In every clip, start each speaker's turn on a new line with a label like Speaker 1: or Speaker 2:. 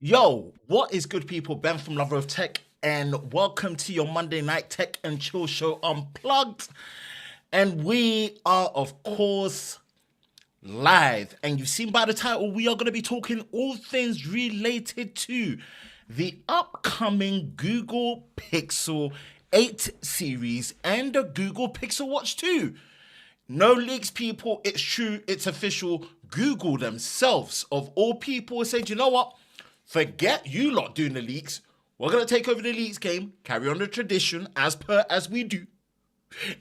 Speaker 1: Yo, what is good, people? Ben from Lover of Tech, and welcome to your Monday Night Tech and Chill Show Unplugged. And we are, of course, live. And you've seen by the title, we are going to be talking all things related to the upcoming Google Pixel 8 series and the Google Pixel Watch 2. No leaks, people. It's true. It's official. Google themselves, of all people, said, you know what? Forget you lot doing the leaks. We're going to take over the leaks game, carry on the tradition as we do,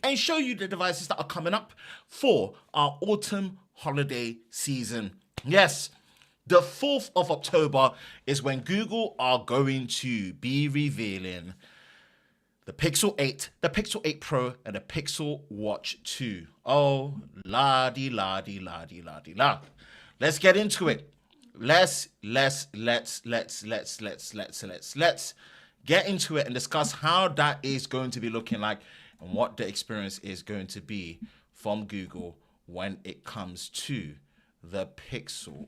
Speaker 1: and show you the devices that are coming up for our autumn holiday season. Yes, the 4th of October is when Google are going to be revealing the Pixel 8, the Pixel 8 Pro, and the Pixel Watch 2. Oh, la-di-la-di-la-di-la-di-la. Let's get into it. Let's get into it and discuss how that is going to be looking like and what the experience is going to be from Google when it comes to the Pixel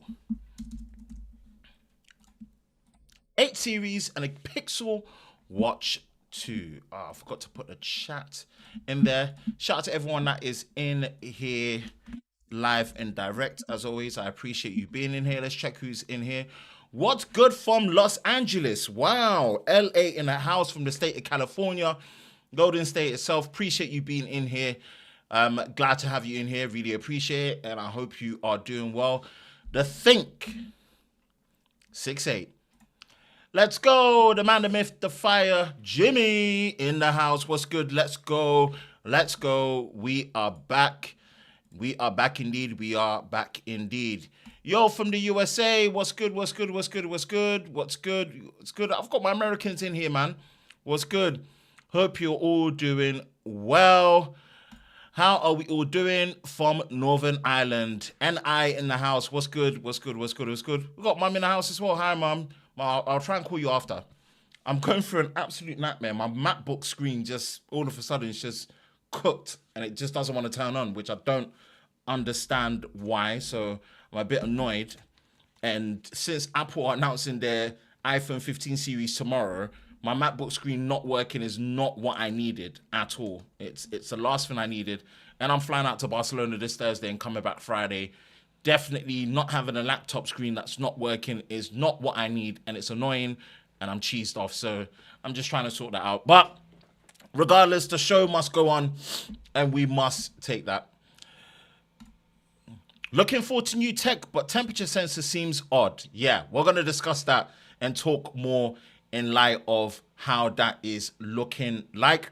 Speaker 1: 8 series and a Pixel Watch 2. Oh, I forgot to put the chat in there. Shout out to everyone that is in here live and direct. As always, I appreciate you being in here. Let's check who's in here. What's good from Los Angeles? Wow. LA in the house from the state of California. Golden State itself. Appreciate you being in here. Glad to have you in here. Really appreciate it. And I hope you are doing well. The Think 6'8". Let's go. The man, the myth, the fire. Jimmy in the house. What's good? Let's go. Let's go. We are back. We are back indeed. We are back indeed. Yo, from the USA, what's good? What's good? What's good? What's good? What's good? What's good? I've got my Americans in here, man. What's good? Hope you're all doing well. How are we all doing from Northern Ireland? NI in the house. What's good? What's good? What's good? What's good? We got Mum in the house as well. Hi, Mum. I'll try and call you after. I'm going through an absolute nightmare. My MacBook screen just all of a sudden is just cooked and it just doesn't want to turn on, which I don't understand why. So I'm a bit annoyed. And since Apple are announcing their iPhone 15 series tomorrow, my MacBook screen not working is not what I needed at all. It's the last thing I needed. And I'm flying out to Barcelona this Thursday and coming back Friday. Definitely not having a laptop screen that's not working is not what I need. And it's annoying and I'm cheesed off. So I'm just trying to sort that out. But regardless, the show must go on and we must take that. Looking forward to new tech, but temperature sensor seems odd. Yeah, we're going to discuss that and talk more in light of how that is looking like.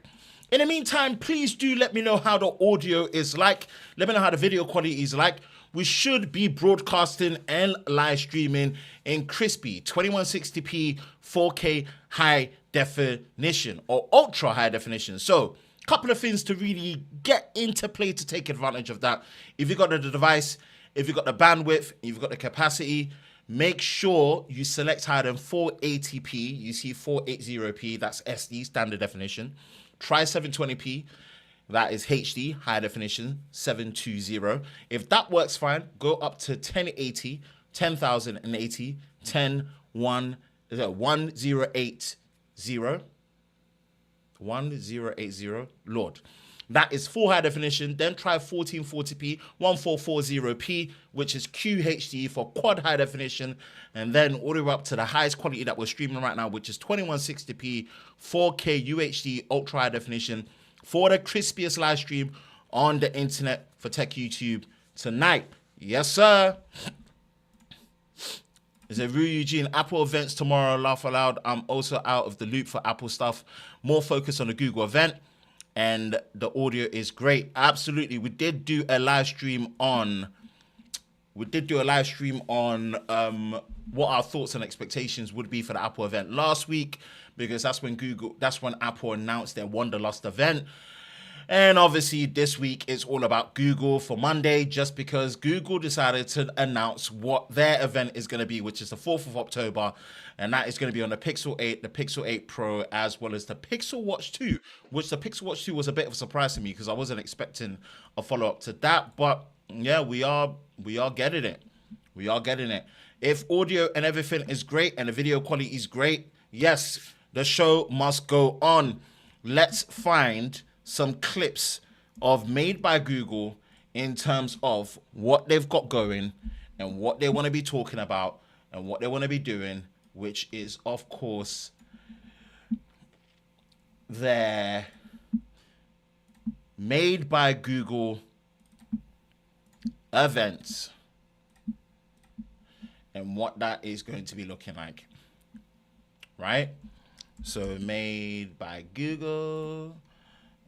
Speaker 1: In the meantime, please do let me know how the audio is like. Let me know how the video quality is like. We should be broadcasting and live streaming in crispy 2160p 4K high definition or ultra high definition. So a couple of things to really get into play to take advantage of that. If you've got the device, if you've got the bandwidth, if you've got the capacity, make sure you select higher than 480p. You see 480p, that's SD, standard definition. Try 720p. That is HD, high definition, 720. If that works fine, go up to 1080, 10,080, 1080, Lord. That is full high definition. Then try 1440p, 1440p, which is QHD for quad high definition. And then all the way up to the highest quality that we're streaming right now, which is 2160p, 4K UHD, ultra high definition, for the crispiest live stream on the internet for Tech YouTube tonight. Yes, sir. There's a Rue Eugene Apple events tomorrow. Laugh aloud. I'm also out of the loop for Apple stuff. More focus on the Google event. And the audio is great. Absolutely. We did do a live stream on what our thoughts and expectations would be for the Apple event last week, because that's when Apple announced their Wanderlust event. And obviously this week it's all about Google for Monday, just because Google decided to announce what their event is going to be, which is the 4th of October. And that is going to be on the Pixel 8, the Pixel 8 Pro, as well as the Pixel Watch 2, which the Pixel Watch 2 was a bit of a surprise to me because I wasn't expecting a follow-up to that. But yeah, we are getting it. We are getting it. If audio and everything is great and the video quality is great, yes, the show must go on. Let's find some clips of Made by Google in terms of what they've got going and what they want to be talking about and what they want to be doing, which is, of course, their Made by Google events and what that is going to be looking like, right? So Made by Google,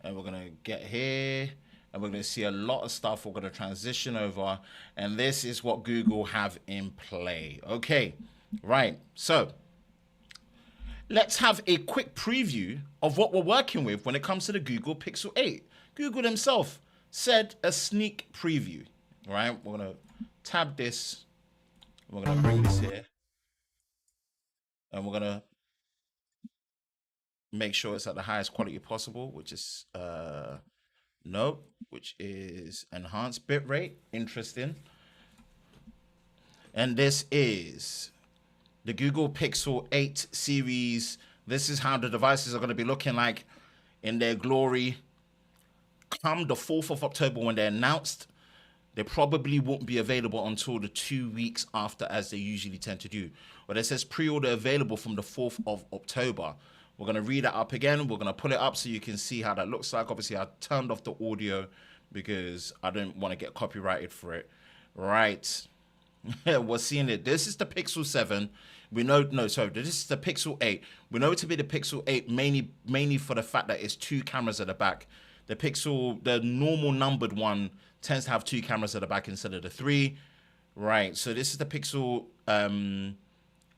Speaker 1: and we're gonna get here and we're gonna see a lot of stuff. We're gonna transition over, and this is what Google have in play. Okay, right, so let's have a quick preview of what we're working with when it comes to the Google Pixel 8. Google themselves said a sneak preview, right? We're gonna tab this, we're gonna bring this here, and we're gonna make sure it's at the highest quality possible, which is no, which is enhanced bitrate. Interesting. And this is the Google Pixel 8 series. This is how the devices are going to be looking like in their glory come the 4th of October when they're announced. They probably won't be available until the 2 weeks after, as they usually tend to do. But it says pre-order available from the 4th of October. We're going to read that up again. We're going to pull it up so you can see how that looks like. Obviously, I turned off the audio because I don't want to get copyrighted for it. Right. We're seeing it. This is the Pixel 7. We know, no, sorry, this is the Pixel 8. We know it to be the Pixel 8 mainly for the fact that it's 2 cameras at the back. The Pixel, the normal numbered one, tends to have 2 cameras at the back instead of the 3. Right, so this is the Pixel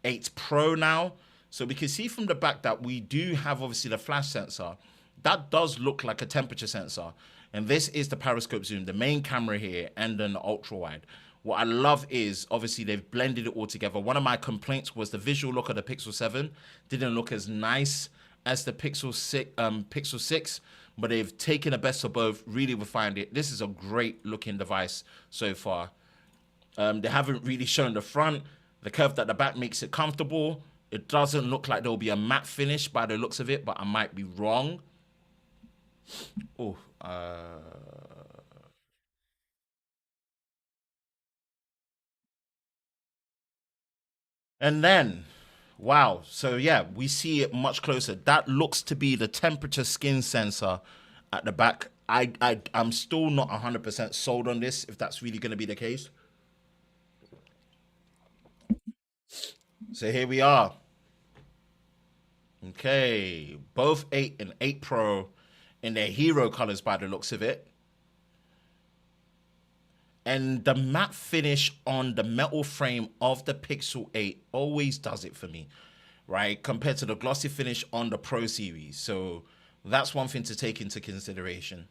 Speaker 1: 8 Pro now. So we can see from the back that we do have obviously the flash sensor. That does look like a temperature sensor. And this is the periscope zoom, the main camera here, and then the ultra wide. What I love is obviously they've blended it all together. One of my complaints was the visual look of the Pixel 7 didn't look as nice as the Pixel 6, but they've taken the best of both, really refined it. This is a great looking device so far. They haven't really shown the front. The curve at the back makes it comfortable. It doesn't look like there'll be a matte finish by the looks of it, but I might be wrong. Oh, and then, wow. So yeah, we see it much closer. That looks to be the temperature skin sensor at the back. I'm still not 100% sold on this, if that's really going to be the case. So here we are. Okay, both 8 and 8 Pro in their hero colors by the looks of it. And the matte finish on the metal frame of the Pixel 8 always does it for me, right? Compared to the glossy finish on the Pro series. So that's one thing to take into consideration.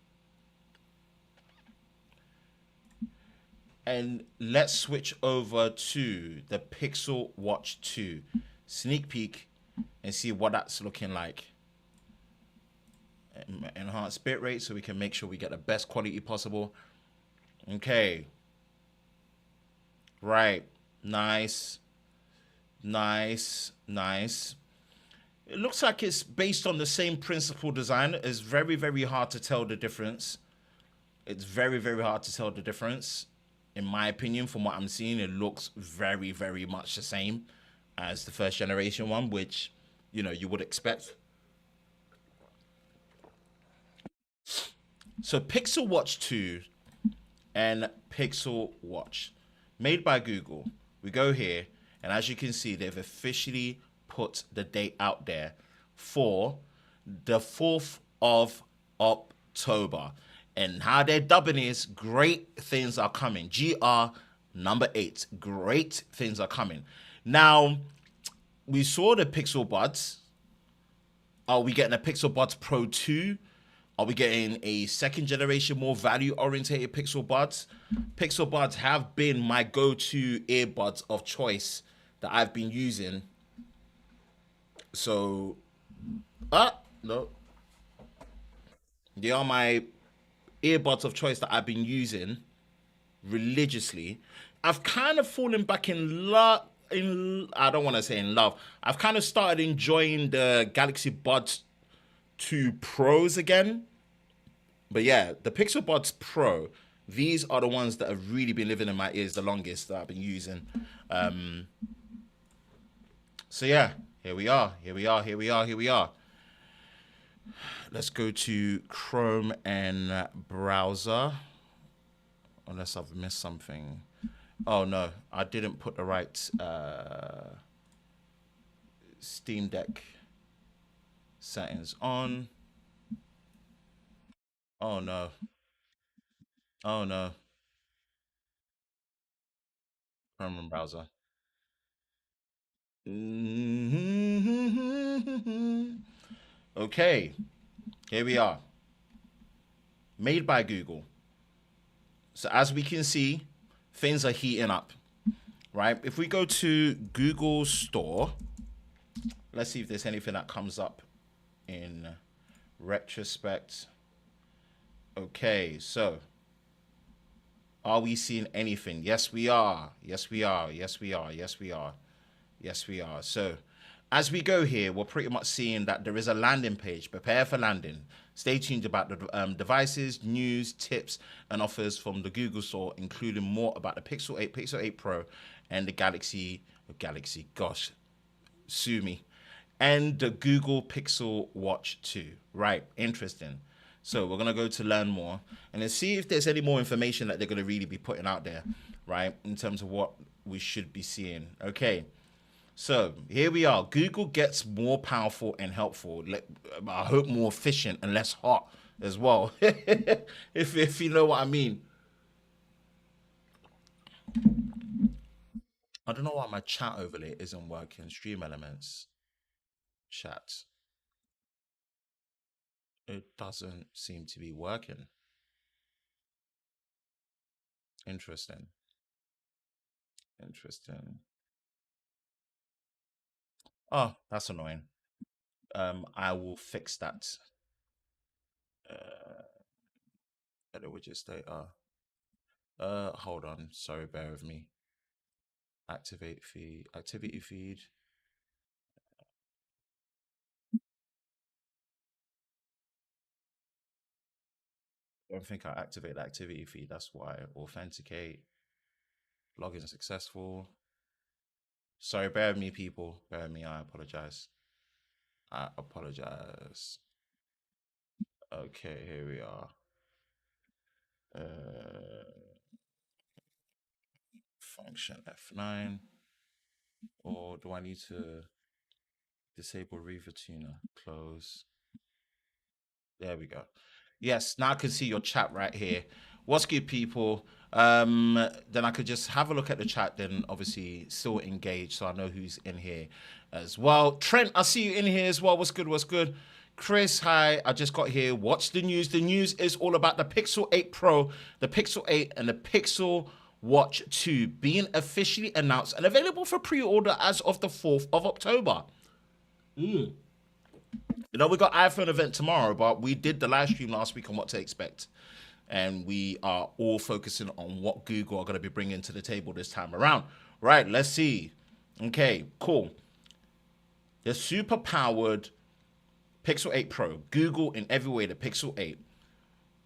Speaker 1: And let's switch over to the Pixel Watch 2 sneak peek and see what that's looking like. Enhanced bitrate so we can make sure we get the best quality possible. Okay. Right. Nice. Nice. Nice. It looks like it's based on the same principle design. It's very, very hard to tell the difference. It's very, very hard to tell the difference. In my opinion, from what I'm seeing, it looks very, very much the same as the first generation one, which, you know, you would expect. So Pixel Watch 2 and Pixel Watch, made by Google. We go here, and as you can see, they've officially put the date out there for the 4th of October. And how they're dubbing is great things are coming. GR number 8. Great things are coming. Now, we saw the Pixel Buds. Are we getting a Pixel Buds Pro 2? Are we getting a second generation, more value-orientated Pixel Buds? Pixel Buds have been my go-to earbuds of choice that I've been using. So, no. They are my earbuds of choice that I've been using religiously. I've kind of fallen back in love. I don't want to say in love. I've kind of started enjoying the Galaxy Buds 2 Pros again. But yeah, the Pixel Buds Pro, these are the ones that have really been living in my ears the longest that I've been using. Um, so yeah, here we are. Here we are. Here we are. Here we are. Let's go to Chrome and browser. Unless I've missed something. Oh no, I didn't put the right Steam Deck settings on. Oh no. Oh no. Chrome and browser. Okay, here we are. Made by Google. So as we can see, things are heating up, right? If we go to Google Store, let's see if there's anything that comes up in retrospect. Okay, so are we seeing anything? Yes, we are. Yes, we are. Yes, we are. Yes, we are. Yes, we are. So as we go here, we're pretty much seeing that there is a landing page. Prepare for landing. Stay tuned about the devices, news, tips, and offers from the Google Store, including more about the Pixel 8, Pixel 8 Pro, and the gosh, sue me, and the Google Pixel Watch 2. Right, interesting. So we're gonna go to learn more and then see if there's any more information that they're gonna really be putting out there, right, in terms of what we should be seeing. Okay. So here we are. Google gets more powerful and helpful. I hope more efficient and less hot as well. if you know what I mean. I don't know why my chat overlay isn't working. Stream Elements chat. It doesn't seem to be working. Interesting. Interesting. Oh, that's annoying. I will fix that. Uh, edit widget data. Hold on. Sorry, bear with me. Activate feed. Activity feed. I don't think I activate the activity feed. That's why. Authenticate. Login successful. Sorry, bear with me, people. Bear with me. I apologize. I apologize. Okay, here we are. Function F9. Or do I need to disable Reaver Tuner? Close. There we go. Yes, now I can see your chat right here. What's good, people? Then I could just have a look at the chat, then obviously still engage so I know who's in here as well. Trent, I see you in here as well. What's good? What's good? Chris, hi. I just got here. What's the news? The news is all about the Pixel 8 Pro, the Pixel 8, and the Pixel Watch 2 being officially announced and available for pre-order as of the 4th of October. You know, we got iPhone event tomorrow, but we did the live stream last week on what to expect. And we are all focusing on what Google are going to be bringing to the table this time around. Right, let's see. Okay, cool. The super powered Pixel 8 Pro, Google in every way, the Pixel 8.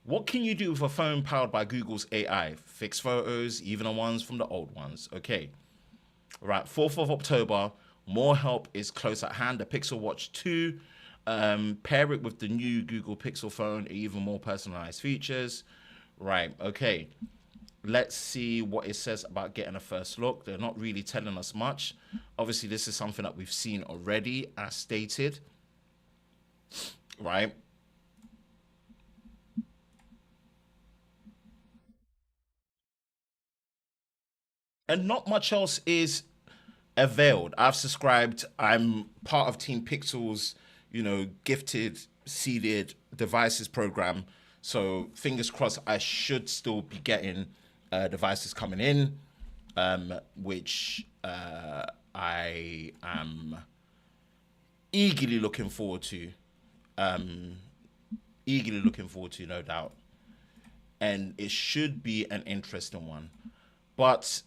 Speaker 1: What can you do with a phone powered by Google's AI? Fix photos, even the ones from the old ones. Okay. Right, 4th of October, more help is close at hand. The Pixel Watch 2, pair it with the new Google Pixel phone, even more personalized features. Right, okay. Let's see what it says about getting a first look. They're not really telling us much. Obviously, this is something that we've seen already, as stated. Right? And not much else is availed. I've subscribed. I'm part of Team Pixel's, gifted, seeded devices program. So fingers crossed, I should still be getting devices coming in, which I am eagerly looking forward to. Eagerly looking forward to, no doubt. And it should be an interesting one. But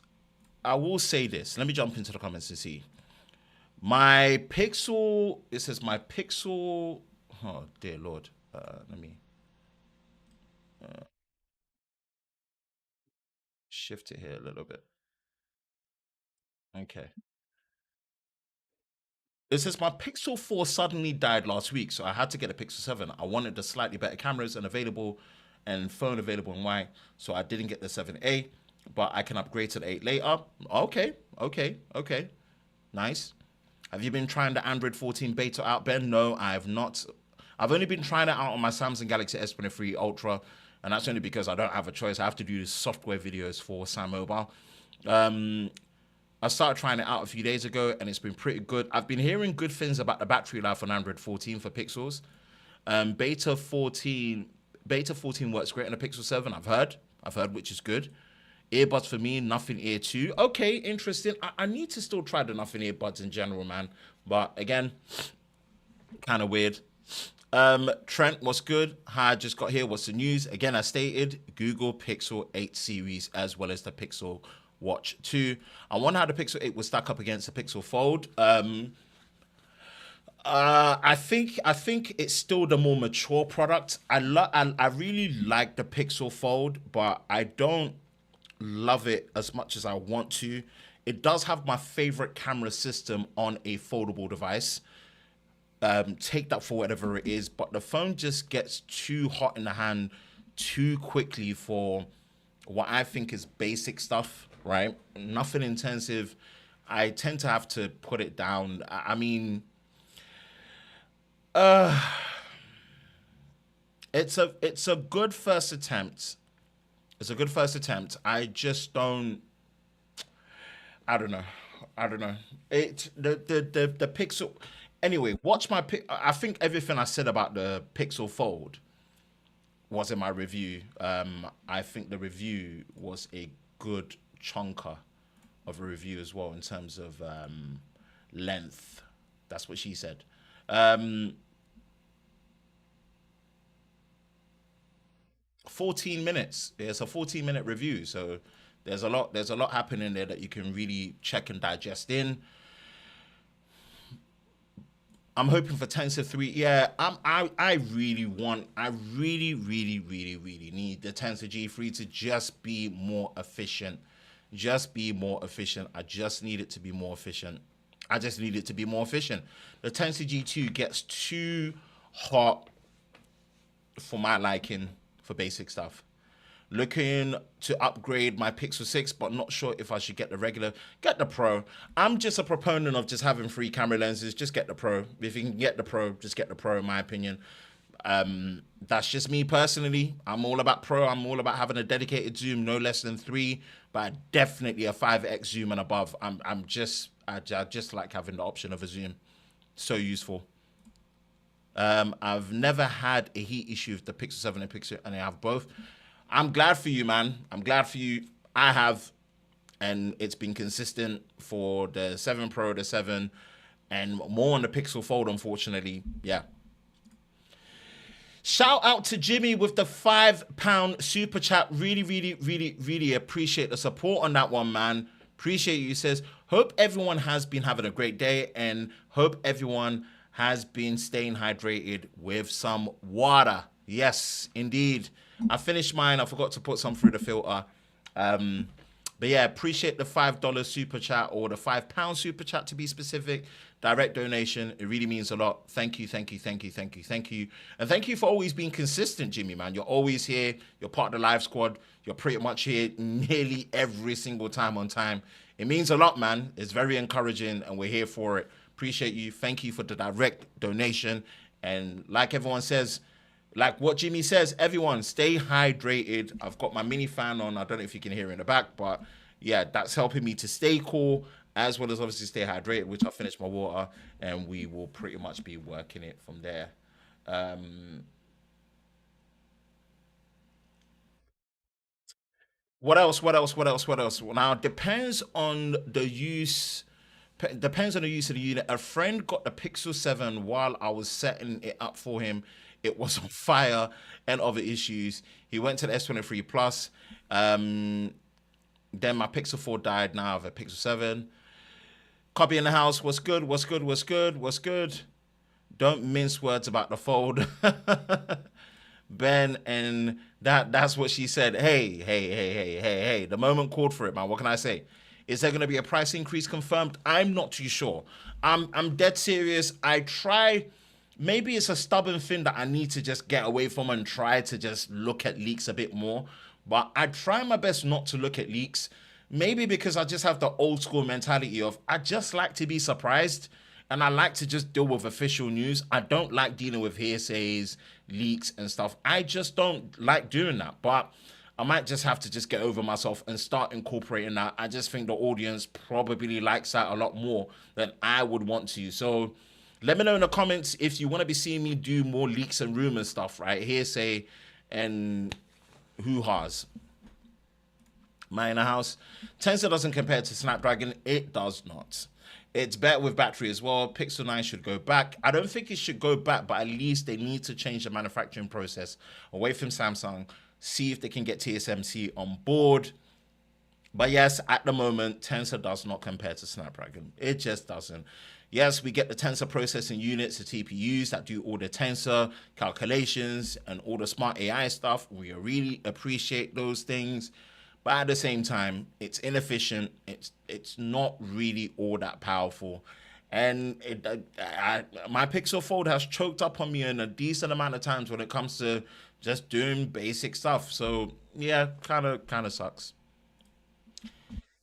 Speaker 1: I will say this. Let me jump into the comments to see. My Pixel, it says my Pixel, oh dear Lord. Let me shift it here a little bit. Okay. It says my Pixel 4 suddenly died last week, so I had to get a Pixel 7. I wanted the slightly better cameras and phone available in white, so I didn't get the 7A, but I can upgrade to the 8 later. Okay, okay, okay. Nice. Have you been trying the Android 14 beta out, Ben? No, I have not. I've only been trying it out on my Samsung Galaxy S23 Ultra, and that's only because I don't have a choice. I have to do software videos for Sam Mobile. I started trying it out a few days ago, and it's been pretty good. I've been hearing good things about the battery life on Android 14 for Pixels. Beta 14, Beta 14 works great on a Pixel 7. I've heard, which is good. Earbuds for me, Nothing Ear 2. Okay, interesting. I need to still try the Nothing earbuds in general, man. But again, kind of weird. Trent, what's good? Hi, I just got here. What's the news? Again, I stated Google Pixel 8 series as well as the Pixel Watch 2. I wonder how the Pixel 8 will stack up against the Pixel Fold. I think it's still the more mature product. I really like the Pixel Fold, but I don't love it as much as I want to. It does have my favorite camera system on a foldable device. Take that for whatever it is, but the phone just gets too hot in the hand too quickly for what I think is basic stuff, right? Nothing intensive. I tend to have to put it down. I mean, it's a good first attempt. It's a good first attempt. I just don't. I don't know. I don't know. The Pixel. Anyway, watch my. I think everything I said about the Pixel Fold was in my review. I think the review was a good chunker of a review as well in terms of length. That's what she said. 14 minutes. It's a 14-minute review, so there's a lot happening there that you can really check and digest in. I'm hoping for Tensor 3. Yeah, I really need the Tensor G3 to just be more efficient. Just be more efficient. I just need it to be more efficient. I just need it to be more efficient. The Tensor G2 gets too hot for my liking for basic stuff. Looking to upgrade my Pixel 6, but not sure if I should get the regular. Get the Pro. I'm just a proponent of just having 3 camera lenses. Just get the Pro. If you can get the Pro, just get the Pro, in my opinion. That's just me personally. I'm all about Pro. I'm all about having a dedicated zoom, no less than 3, but definitely a 5x zoom and above. I just like having the option of a zoom. So useful. I've never had a heat issue with the Pixel 7 and Pixel, and I have both. I'm glad for you, man. I'm glad for you. I have, and it's been consistent for the 7 Pro, the 7, and more on the Pixel Fold, unfortunately. Yeah. Shout out to Jimmy with the £5 super chat. Really appreciate the support on that one, man. Appreciate you. He says, hope everyone has been having a great day and hope everyone has been staying hydrated with some water. Yes, indeed. I finished mine. I forgot to put some through the filter. But yeah, appreciate the $5 super chat, or the £5 super chat to be specific. Direct donation. It really means a lot. Thank you. And thank you for always being consistent, Jimmy, man. You're always here. You're part of the live squad. You're pretty much here nearly every single time on time. It means a lot, man. It's very encouraging, and we're here for it. Appreciate you. Thank you for the direct donation. And like everyone says, like what Jimmy says, everyone stay hydrated. I've got my mini fan on. I don't know if you can hear it in the back, but yeah, that's helping me to stay cool, as well as obviously stay hydrated, which I finished my water, and we will pretty much be working it from there. What else? Now, depends on the use. Depends on the use of the unit. A friend got the Pixel 7 while I was setting it up for him. It was on fire and other issues. He went to the S23 Plus. Then my Pixel 4 died. Now I have a Pixel 7. Copy in the house. What's good? What's good? What's good? What's good? Don't mince words about the fold. Ben, and that's what she said. Hey. The moment called for it, man. What can I say? Is there going to be a price increase confirmed? I'm not too sure. I'm dead serious. I try. Maybe it's a stubborn thing that I need to just get away from and try to just look at leaks a bit more. But I try my best not to look at leaks. Maybe because I just have the old school mentality of I just like to be surprised. And I like to just deal with official news. I don't like dealing with hearsays, leaks, and stuff. I just don't like doing that. But I might just have to just get over myself and start incorporating that. I just think the audience probably likes that a lot more than I would want to. So let me know in the comments if you want to be seeing me do more leaks and rumors stuff, right? Hearsay and hoo-has. Am in the house? Tensor doesn't compare to Snapdragon. It does not. It's better with battery as well. Pixel 9 should go back. I don't think it should go back, but at least they need to change the manufacturing process away from Samsung. See if they can get TSMC on board. But yes, at the moment, Tensor does not compare to Snapdragon. It just doesn't. Yes, we get the Tensor processing units, the TPUs that do all the Tensor calculations and all the smart AI stuff. We really appreciate those things. But at the same time, it's inefficient. It's not really all that powerful. And my Pixel Fold has choked up on me in a decent amount of times when it comes to just doing basic stuff. So yeah, kind of sucks.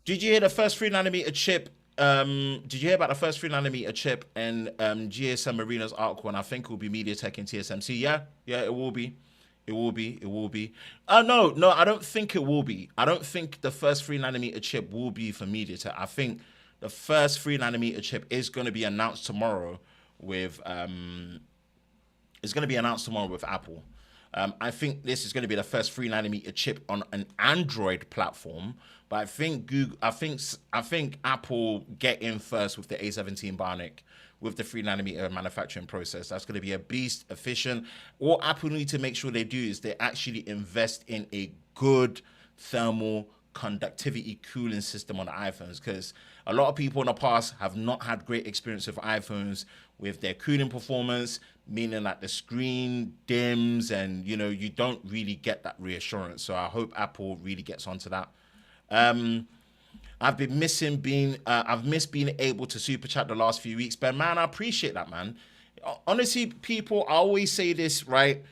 Speaker 1: Did you hear the first 3nm chip? Did you hear about the first 3nm chip and GSM Marina's article? And I think it will be MediaTek and TSMC. Yeah, it will be. It will be. No, I don't think it will be. I don't think the first 3nm chip will be for MediaTek. I think the first 3nm chip is going to be announced tomorrow with Apple. I think this is going to be the first 3nm chip on an Android platform, but I think Apple get in first with the A17 Bionic with the 3nm manufacturing process. That's going to be a beast, efficient. What Apple need to make sure they do is they actually invest in a good thermal conductivity cooling system on the iPhones, because a lot of people in the past have not had great experience with iPhones with their cooling performance, meaning that the screen dims and you don't really get that reassurance. So I hope Apple really gets onto that. I've missed being able to super chat the last few weeks, but man, I appreciate that, man. Honestly, people, I always say this, right?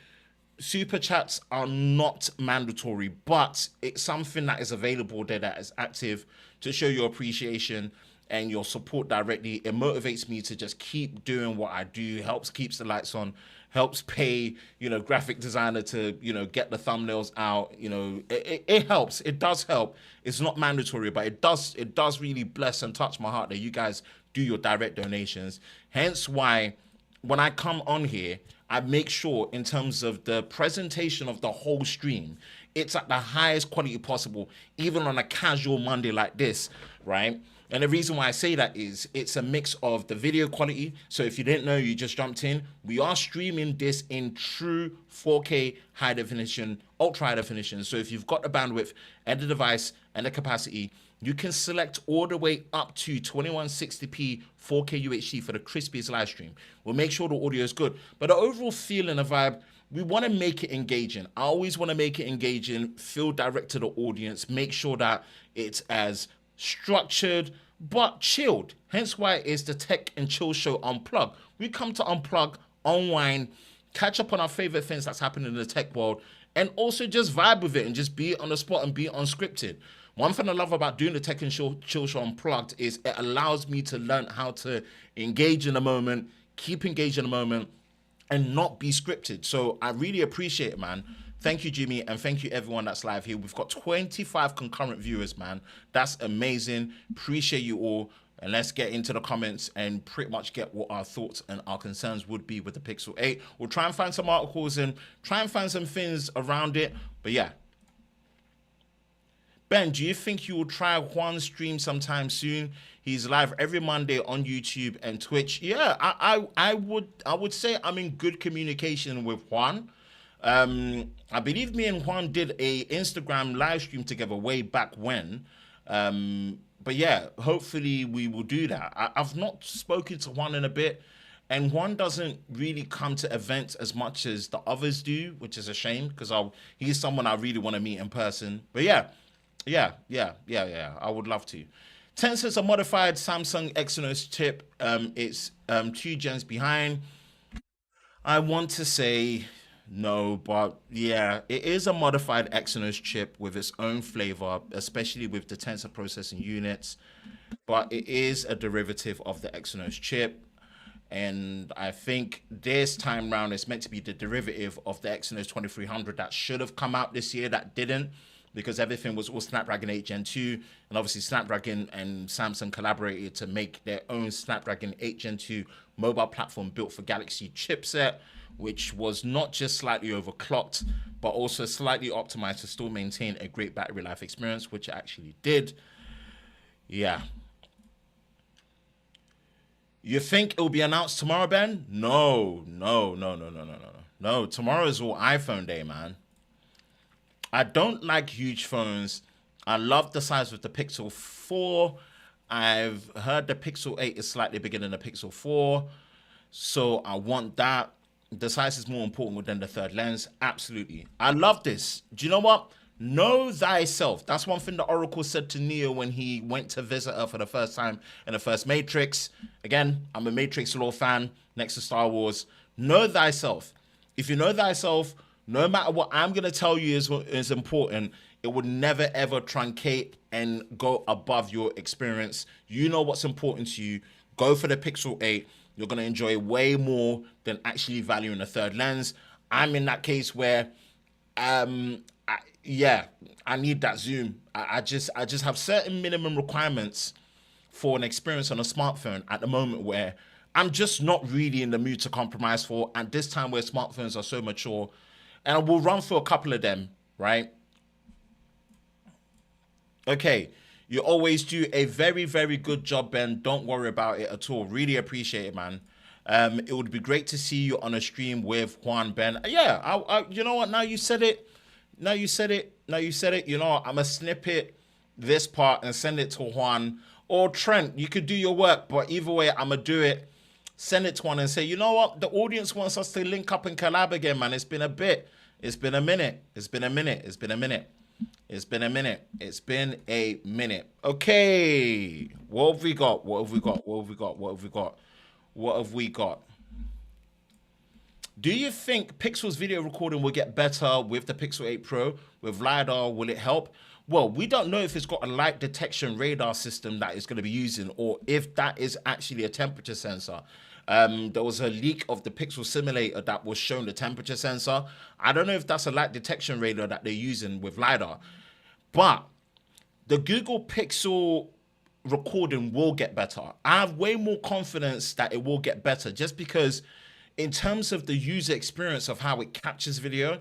Speaker 1: Super chats are not mandatory, but it's something that is available there, that is active, to show your appreciation and your support directly. It motivates me to just keep doing what I do, keeps the lights on, helps pay, graphic designer to, get the thumbnails out. It helps. It does help. It's not mandatory, but it does really bless and touch my heart that you guys do your direct donations. Hence why when I come on here, I make sure in terms of the presentation of the whole stream, it's at the highest quality possible, even on a casual Monday like this, right? And the reason why I say that is it's a mix of the video quality. So if you didn't know, you just jumped in. We are streaming this in true 4K high definition, ultra high definition. So if you've got the bandwidth and the device and the capacity, you can select all the way up to 2160p 4K UHD for the crispiest live stream. We'll make sure the audio is good. But the overall feel and the vibe, we want to make it engaging. I always want to make it engaging, feel direct to the audience, make sure that it's as structured but chilled. Hence why it's the Tech and Chill Show Unplug. We come to unplug, unwind, catch up on our favorite things that's happening in the tech world, and also just vibe with it and just be on the spot and be unscripted. One thing I love about doing the Tech and Chill Show Unplugged is it allows me to learn how to engage in the moment, keep engaged in the moment, and not be scripted. So I really appreciate it, man. Thank you, Jimmy, and thank you everyone that's live here. We've got 25 concurrent viewers, man. That's amazing. Appreciate you all. And let's get into the comments and pretty much get what our thoughts and our concerns would be with the Pixel 8. We'll try and find some articles and try and find some things around it. But yeah. Ben, do you think you will try Juan's stream sometime soon? He's live every Monday on YouTube and Twitch. Yeah, I would say I'm in good communication with Juan. I believe me and Juan did a Instagram live stream together way back when. But yeah, hopefully we will do that. I've not spoken to Juan in a bit, and Juan doesn't really come to events as much as the others do, which is a shame because he's someone I really want to meet in person. But yeah. I would love to. Tensor's a modified Samsung Exynos chip. It's 2 gens behind. I want to say no, but yeah, it is a modified Exynos chip with its own flavor, especially with the tensor processing units. But it is a derivative of the Exynos chip. And I think this time round it's meant to be the derivative of the Exynos 2300 that should have come out this year that didn't, because everything was all Snapdragon 8 Gen 2. And obviously Snapdragon and Samsung collaborated to make their own Snapdragon 8 Gen 2 mobile platform built for Galaxy chipset, which was not just slightly overclocked, but also slightly optimized to still maintain a great battery life experience, which it actually did. Yeah. You think it will be announced tomorrow, Ben? No. Tomorrow is all iPhone day, man. I don't like huge phones. I love the size of the Pixel 4. I've heard the Pixel 8 is slightly bigger than the Pixel 4. So I want that. The size is more important than the third lens. Absolutely. I love this. Do you know what? Know thyself. That's one thing that Oracle said to Neo when he went to visit her for the first time in the first Matrix. Again, I'm a Matrix Law fan next to Star Wars. Know thyself. If you know thyself, no matter what I'm going to tell you is important, it would never ever truncate and go above your experience. You know what's important to you. Go for the Pixel 8. You're going to enjoy way more than actually valuing a third lens. I'm in that case where I need that zoom. I just have certain minimum requirements for an experience on a smartphone at the moment where I'm just not really in the mood to compromise for at this time where smartphones are so mature. And we'll run through a couple of them, right? Okay. You always do a very, very good job, Ben. Don't worry about it at all. Really appreciate it, man. It would be great to see you on a stream with Juan, Ben. Yeah, you know what? Now you said it. You know, I'm going to snippet this part and send it to Juan. Or Trent, you could do your work, but either way, I'm going to do it. Send it to Juan and say, you know what? The audience wants us to link up and collab again, man. It's been a bit. It's been a minute. Okay. What have we got? Do you think Pixel's video recording will get better with the Pixel 8 Pro? With LiDAR, will it help? Well, we don't know if it's got a light detection radar system that it's going to be using or if that is actually a temperature sensor. There was a leak of the Pixel simulator that was showing the temperature sensor. I don't know if that's a light detection radar that they're using with LiDAR. But the Google Pixel recording will get better. I have way more confidence that it will get better just because in terms of the user experience of how it captures video,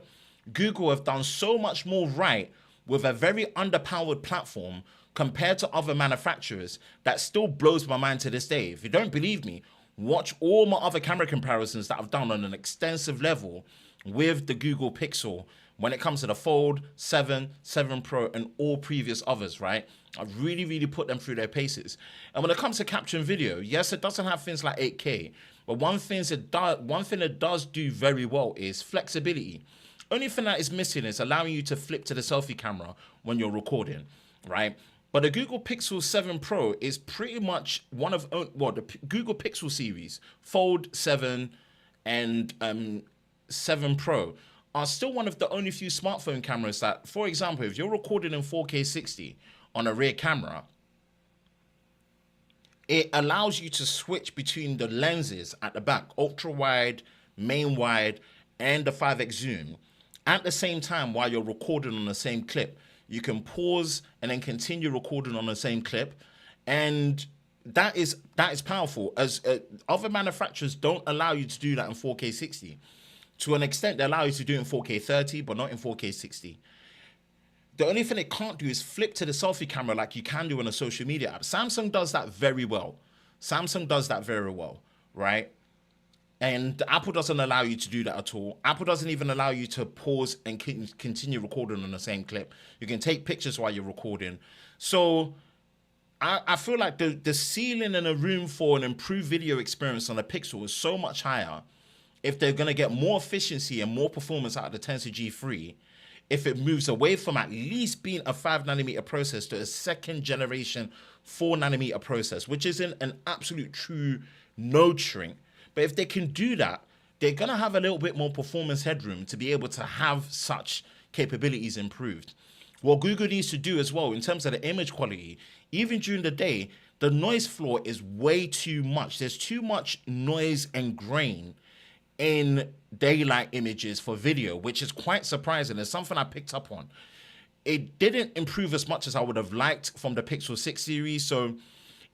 Speaker 1: Google have done so much more right with a very underpowered platform compared to other manufacturers that still blows my mind to this day. If you don't believe me, watch all my other camera comparisons that I've done on an extensive level with the Google Pixel when it comes to the Fold, 7, 7 Pro, and all previous others, right? I've really, really put them through their paces. And when it comes to capturing video, yes, it doesn't have things like 8K, but one thing it does do very well is flexibility. Only thing that is missing is allowing you to flip to the selfie camera when you're recording, right? But the Google Pixel 7 Pro is pretty much one of, well, the Google Pixel series, Fold 7 and 7 Pro are still one of the only few smartphone cameras that, for example, if you're recording in 4K 60 on a rear camera, it allows you to switch between the lenses at the back, ultra wide, main wide, and the 5x zoom at the same time while you're recording on the same clip. You can pause and then continue recording on the same clip. And that is powerful, as other manufacturers don't allow you to do that in 4K 60. To an extent, they allow you to do it in 4K 30, but not in 4K 60. The only thing it can't do is flip to the selfie camera like you can do on a social media app. Samsung does that very well. Right? And Apple doesn't allow you to do that at all. Apple doesn't even allow you to pause and continue recording on the same clip. You can take pictures while you're recording. So I feel like the ceiling in a room for an improved video experience on a Pixel is so much higher if they're going to get more efficiency and more performance out of the Tensor G3, if it moves away from at least being a 5nm process to a second generation 4nm process, which isn't an absolute true node shrink. But if they can do that, they're going to have a little bit more performance headroom to be able to have such capabilities improved. What Google needs to do as well in terms of the image quality, even during the day, the noise floor is way too much. There's too much noise and grain in daylight images for video, which is quite surprising. It's something I picked up on. It didn't improve as much as I would have liked from the Pixel 6 series. So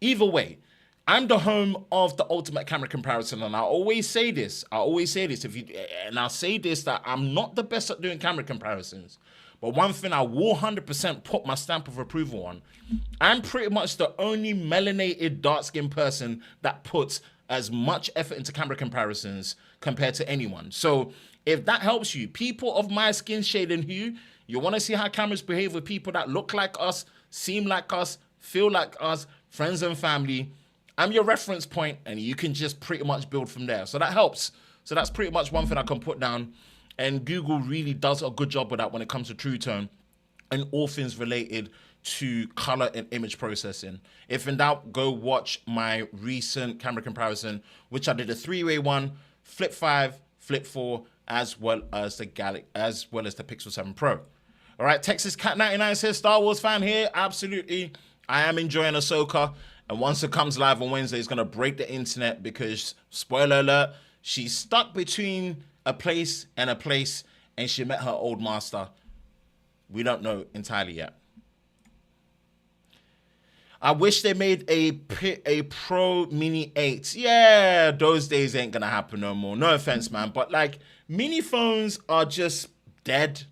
Speaker 1: either way, I'm the home of the ultimate camera comparison, and I always say this. And I'll say this, that I'm not the best at doing camera comparisons. But one thing I will 100% put my stamp of approval on, I'm pretty much the only melanated dark-skinned person that puts as much effort into camera comparisons compared to anyone. So if that helps you, people of my skin shade and hue, you want to see how cameras behave with people that look like us, seem like us, feel like us, friends and family, I'm your reference point, and you can just pretty much build from there. So that helps. So that's pretty much one thing I can put down. And Google really does a good job with that when it comes to True Tone and all things related to color and image processing. If in doubt, go watch my recent camera comparison, which I did a 3-way one, Flip 5, Flip 4, as well as the Pixel 7 Pro. All right, Texas Cat 99 says, Star Wars fan here. Absolutely. I am enjoying Ahsoka. And once it comes live on Wednesday, it's going to break the internet because, spoiler alert, she's stuck between a place, and she met her old master. We don't know entirely yet. I wish they made a Pro Mini 8. Yeah, those days ain't going to happen no more. No offense, man. But, like, mini phones are just dead.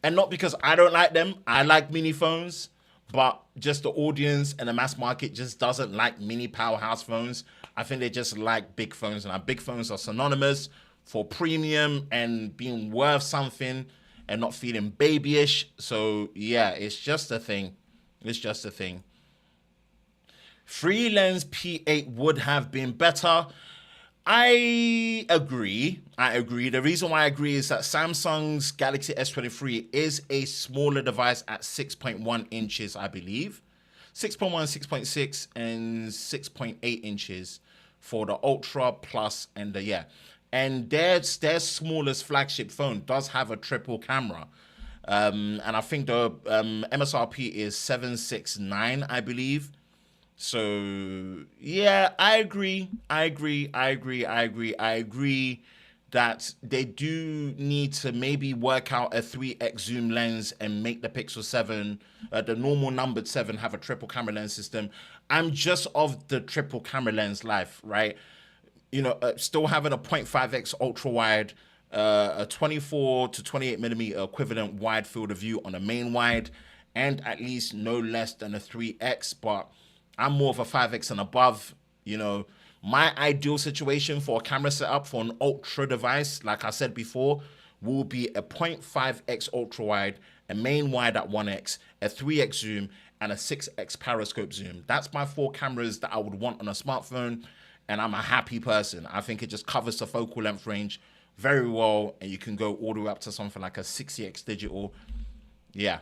Speaker 1: And not because I don't like them. I like mini phones. But just the audience and the mass market just doesn't like mini powerhouse phones. I think they just like big phones. And our big phones are synonymous for premium and being worth something and not feeling babyish. So, yeah, it's just a thing. It's just a thing. 3-lens P8 would have been better. I agree. The reason why I agree is that Samsung's Galaxy S23 is a smaller device at 6.1 inches, I believe. 6.1, 6.6, and 6.8 inches for the Ultra Plus and the, yeah. And their smallest flagship phone does have a triple camera. And I think the MSRP is 769, I believe. So, yeah, I agree that they do need to maybe work out a 3x zoom lens and make the Pixel 7, the normal numbered 7, have a triple camera lens system. I'm just of the triple camera lens life, right? You know, still having a 0.5x ultra wide, a 24 to 28 millimeter equivalent wide field of view on a main wide, and at least no less than a 3x, but I'm more of a 5x and above. You know, my ideal situation for a camera setup for an ultra device, like I said before, will be a 0.5x ultra wide, a main wide at 1x, a 3x zoom, and a 6x periscope zoom. That's my 4 cameras that I would want on a smartphone, and I'm a happy person. I think it just covers the focal length range very well, and you can go all the way up to something like a 60x digital. Yeah.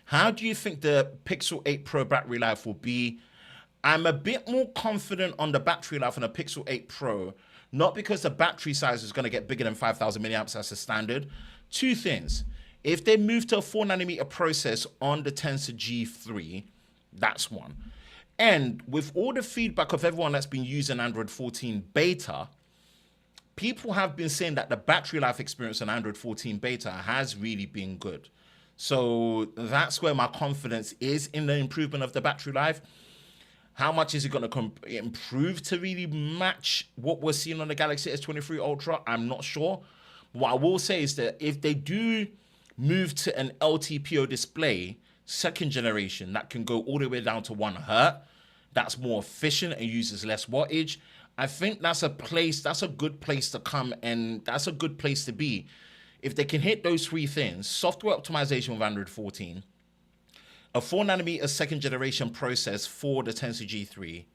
Speaker 1: How do you think the Pixel 8 Pro battery life will be? I'm a bit more confident on the battery life on the Pixel 8 Pro, not because the battery size is going to get bigger than 5,000 milliamps as a standard. 2 things. If they move to a 4nm process on the Tensor G3, that's one. And with all the feedback of everyone that's been using Android 14 beta, people have been saying that the battery life experience on Android 14 beta has really been good. So that's where my confidence is in the improvement of the battery life. How much is it going to improve to really match what we're seeing on the Galaxy S23 Ultra? I'm not sure. What I will say is that if they do move to an LTPO display, second generation, that can go all the way down to 1 Hz, that's more efficient and uses less wattage, I think that's a good place to come, and that's a good place to be. If they can hit those 3 things, software optimization with Android 14, a 4nm second generation process for the Tensor G3,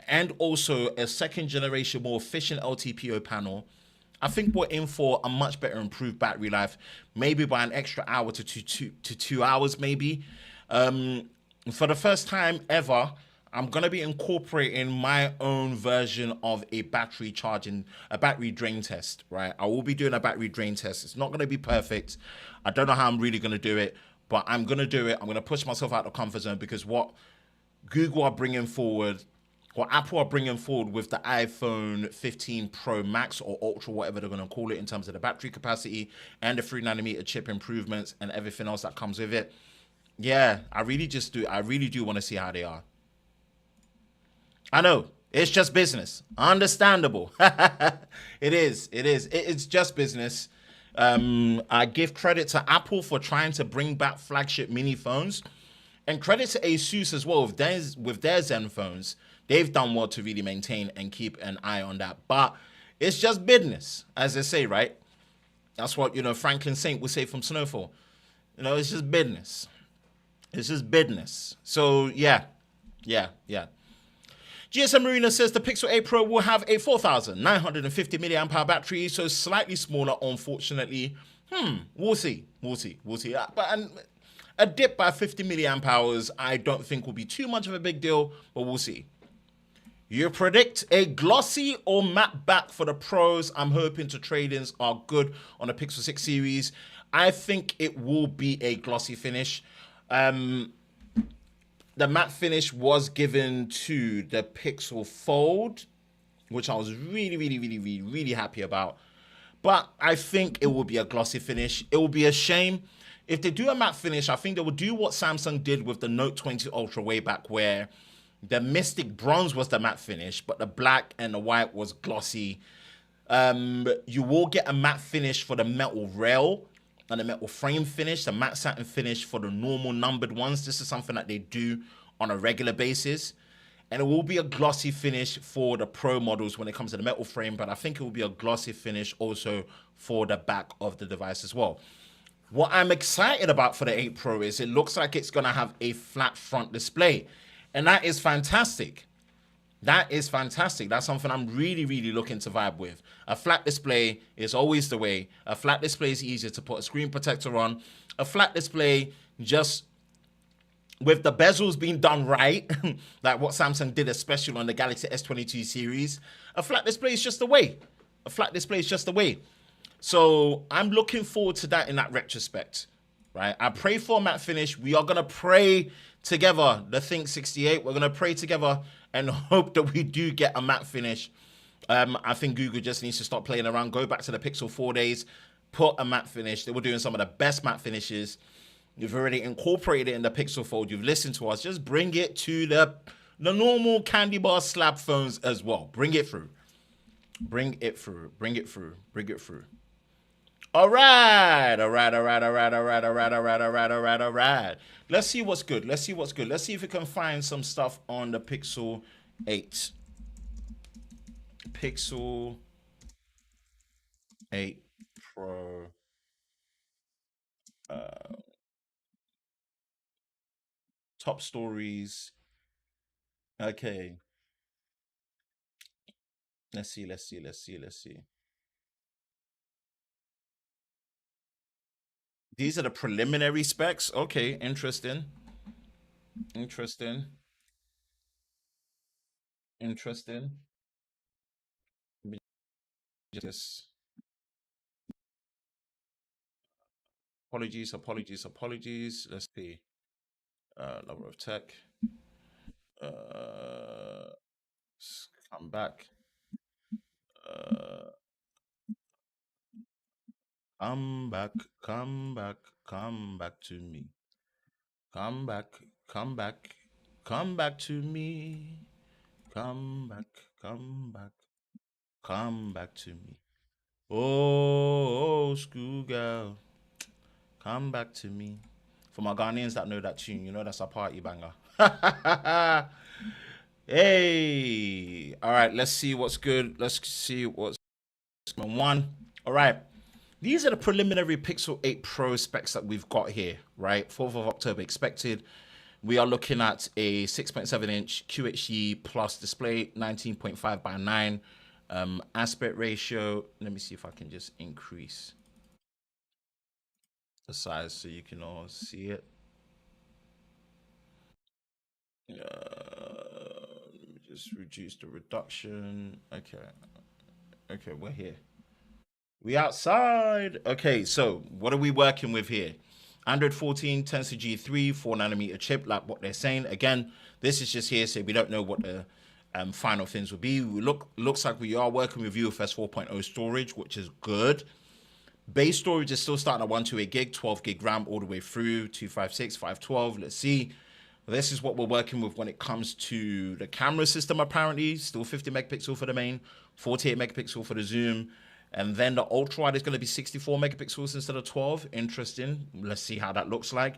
Speaker 1: and also a second generation more efficient LTPO panel, I think we're in for a much better improved battery life, maybe by an extra hour to 2 hours, maybe. For the first time ever, I'm gonna be incorporating my own version of a battery drain test, right? I will be doing a battery drain test. It's not gonna be perfect. I don't know how I'm really gonna do it, but I'm gonna do it. I'm gonna push myself out of the comfort zone because what Google are bringing forward, what Apple are bringing forward with the iPhone 15 Pro Max or Ultra, whatever they're going to call it, in terms of the battery capacity and the 3nm chip improvements and everything else that comes with it. Yeah, I really do want to see how they are. I know it's just business. Understandable. It's just business. I give credit to Apple for trying to bring back flagship mini phones, and credit to ASUS as well with their Zen phones. They've done well to really maintain and keep an eye on that. But it's just business, as they say, right? That's what, Franklin Saint would say from Snowfall. It's just business. It's just business. So, yeah. GSM Marina says the Pixel 8 Pro will have a 4,950 milliamp hour battery, so slightly smaller, unfortunately. We'll see. But a dip by 50 milliamp hours, I don't think will be too much of a big deal, but we'll see. You predict a glossy or matte back for the pros. I'm hoping the trade-ins are good on the Pixel 6 series. I think it will be a glossy finish. The matte finish was given to the Pixel Fold, which I was really happy about. But I think it will be a glossy finish. It will be a shame if they do a matte finish. I think they will do what Samsung did with the Note 20 Ultra way back, where the Mystic Bronze was the matte finish, but the black and the white was glossy. You will get a matte finish for the metal rail and the metal frame finish, the matte satin finish for the normal numbered ones. This is something that they do on a regular basis. And it will be a glossy finish for the Pro models when it comes to the metal frame, but I think it will be a glossy finish also for the back of the device as well. What I'm excited about for the 8 Pro is it looks like it's going to have a flat front display. And that is fantastic. That's something I'm really looking to vibe with. A flat display is always the way. A flat display is easier to put a screen protector on. A flat display, just with the bezels being done right, like what Samsung did, especially on the Galaxy S22 series, a flat display is just the way. So I'm looking forward to that in that retrospect, right? I pray for a matte finish. We are going to pray together, the Think 68. We're going to pray together and hope that we do get a matte finish. I think Google just needs to stop playing around, go back to the Pixel 4 days, put a matte finish. They were doing some of the best matte finishes. You've already incorporated it in the Pixel Fold. You've listened to us. Just bring it to the normal candy bar slab phones as well. Bring it through. All right. Let's see what's good. Let's see if we can find some stuff on the Pixel 8. Pixel 8 Pro. Top stories. Okay. Let's see. These are the preliminary specs. Okay, interesting. Just apologies. Let's see. Lover of tech. Come back. Come back to me. Come back to me. Come back to me. Oh, schoolgirl, come back to me. For my Ghanaians that know that tune, that's a party banger. Hey, all right, let's see what's good. Let's see what's going on. All right. These are the preliminary Pixel 8 Pro specs that we've got here, right? 4th of October expected. We are looking at a 6.7-inch QHD plus display, 19.5 by 9 aspect ratio. Let me see if I can just increase the size so you can all see it. Let me just reduce the reduction. Okay, we're here. We outside. Okay, so what are we working with here? Android 14, Tensor G3, 4nm chip, like what they're saying. Again, this is just here, so we don't know what the final things will be. Looks like we are working with UFS 4.0 storage, which is good. Base storage is still starting at 128 gig, 12 gig RAM all the way through, 256, 512. Let's see. This is what we're working with when it comes to the camera system, apparently. Still 50 megapixel for the main, 48 megapixel for the zoom. And then the ultra wide is going to be 64 megapixels instead of 12. Interesting. Let's see how that looks like.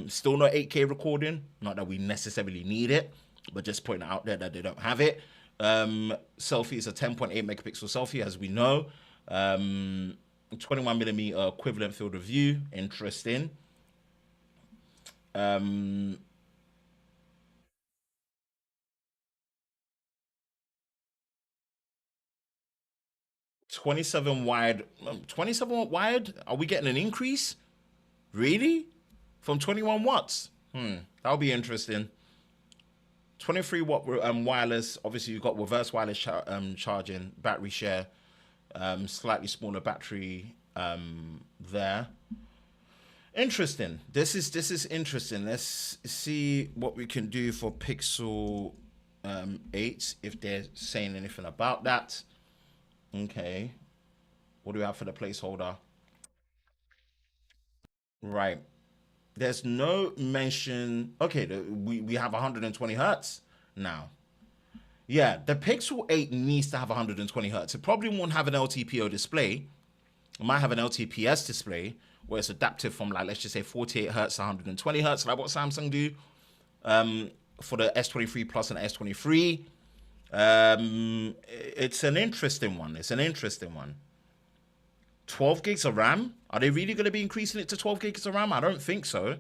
Speaker 1: Still no 8K recording. Not that we necessarily need it, but just pointing out there that they don't have it. Selfie is a 10.8 megapixel selfie, as we know. 21mm equivalent field of view. Interesting. 27 wide. 27 wide? Are we getting an increase? Really? From 21 watts? That'll be interesting. 23 watt wireless. Obviously, you've got reverse wireless charging, battery share, slightly smaller battery there. Interesting. This is interesting. Let's see what we can do for Pixel 8, if they're saying anything about that. Okay. What do we have for the placeholder? Right. There's no mention. Okay, we have 120 hertz now. Yeah, the Pixel 8 needs to have 120 hertz. It probably won't have an LTPO display. It might have an LTPS display where it's adaptive from, like, let's just say 48 hertz to 120 hertz, like what Samsung do for the S23 Plus and S23. It's an interesting one. 12 gigs of RAM? Are they really going to be increasing it to 12 gigs of RAM? I don't think so.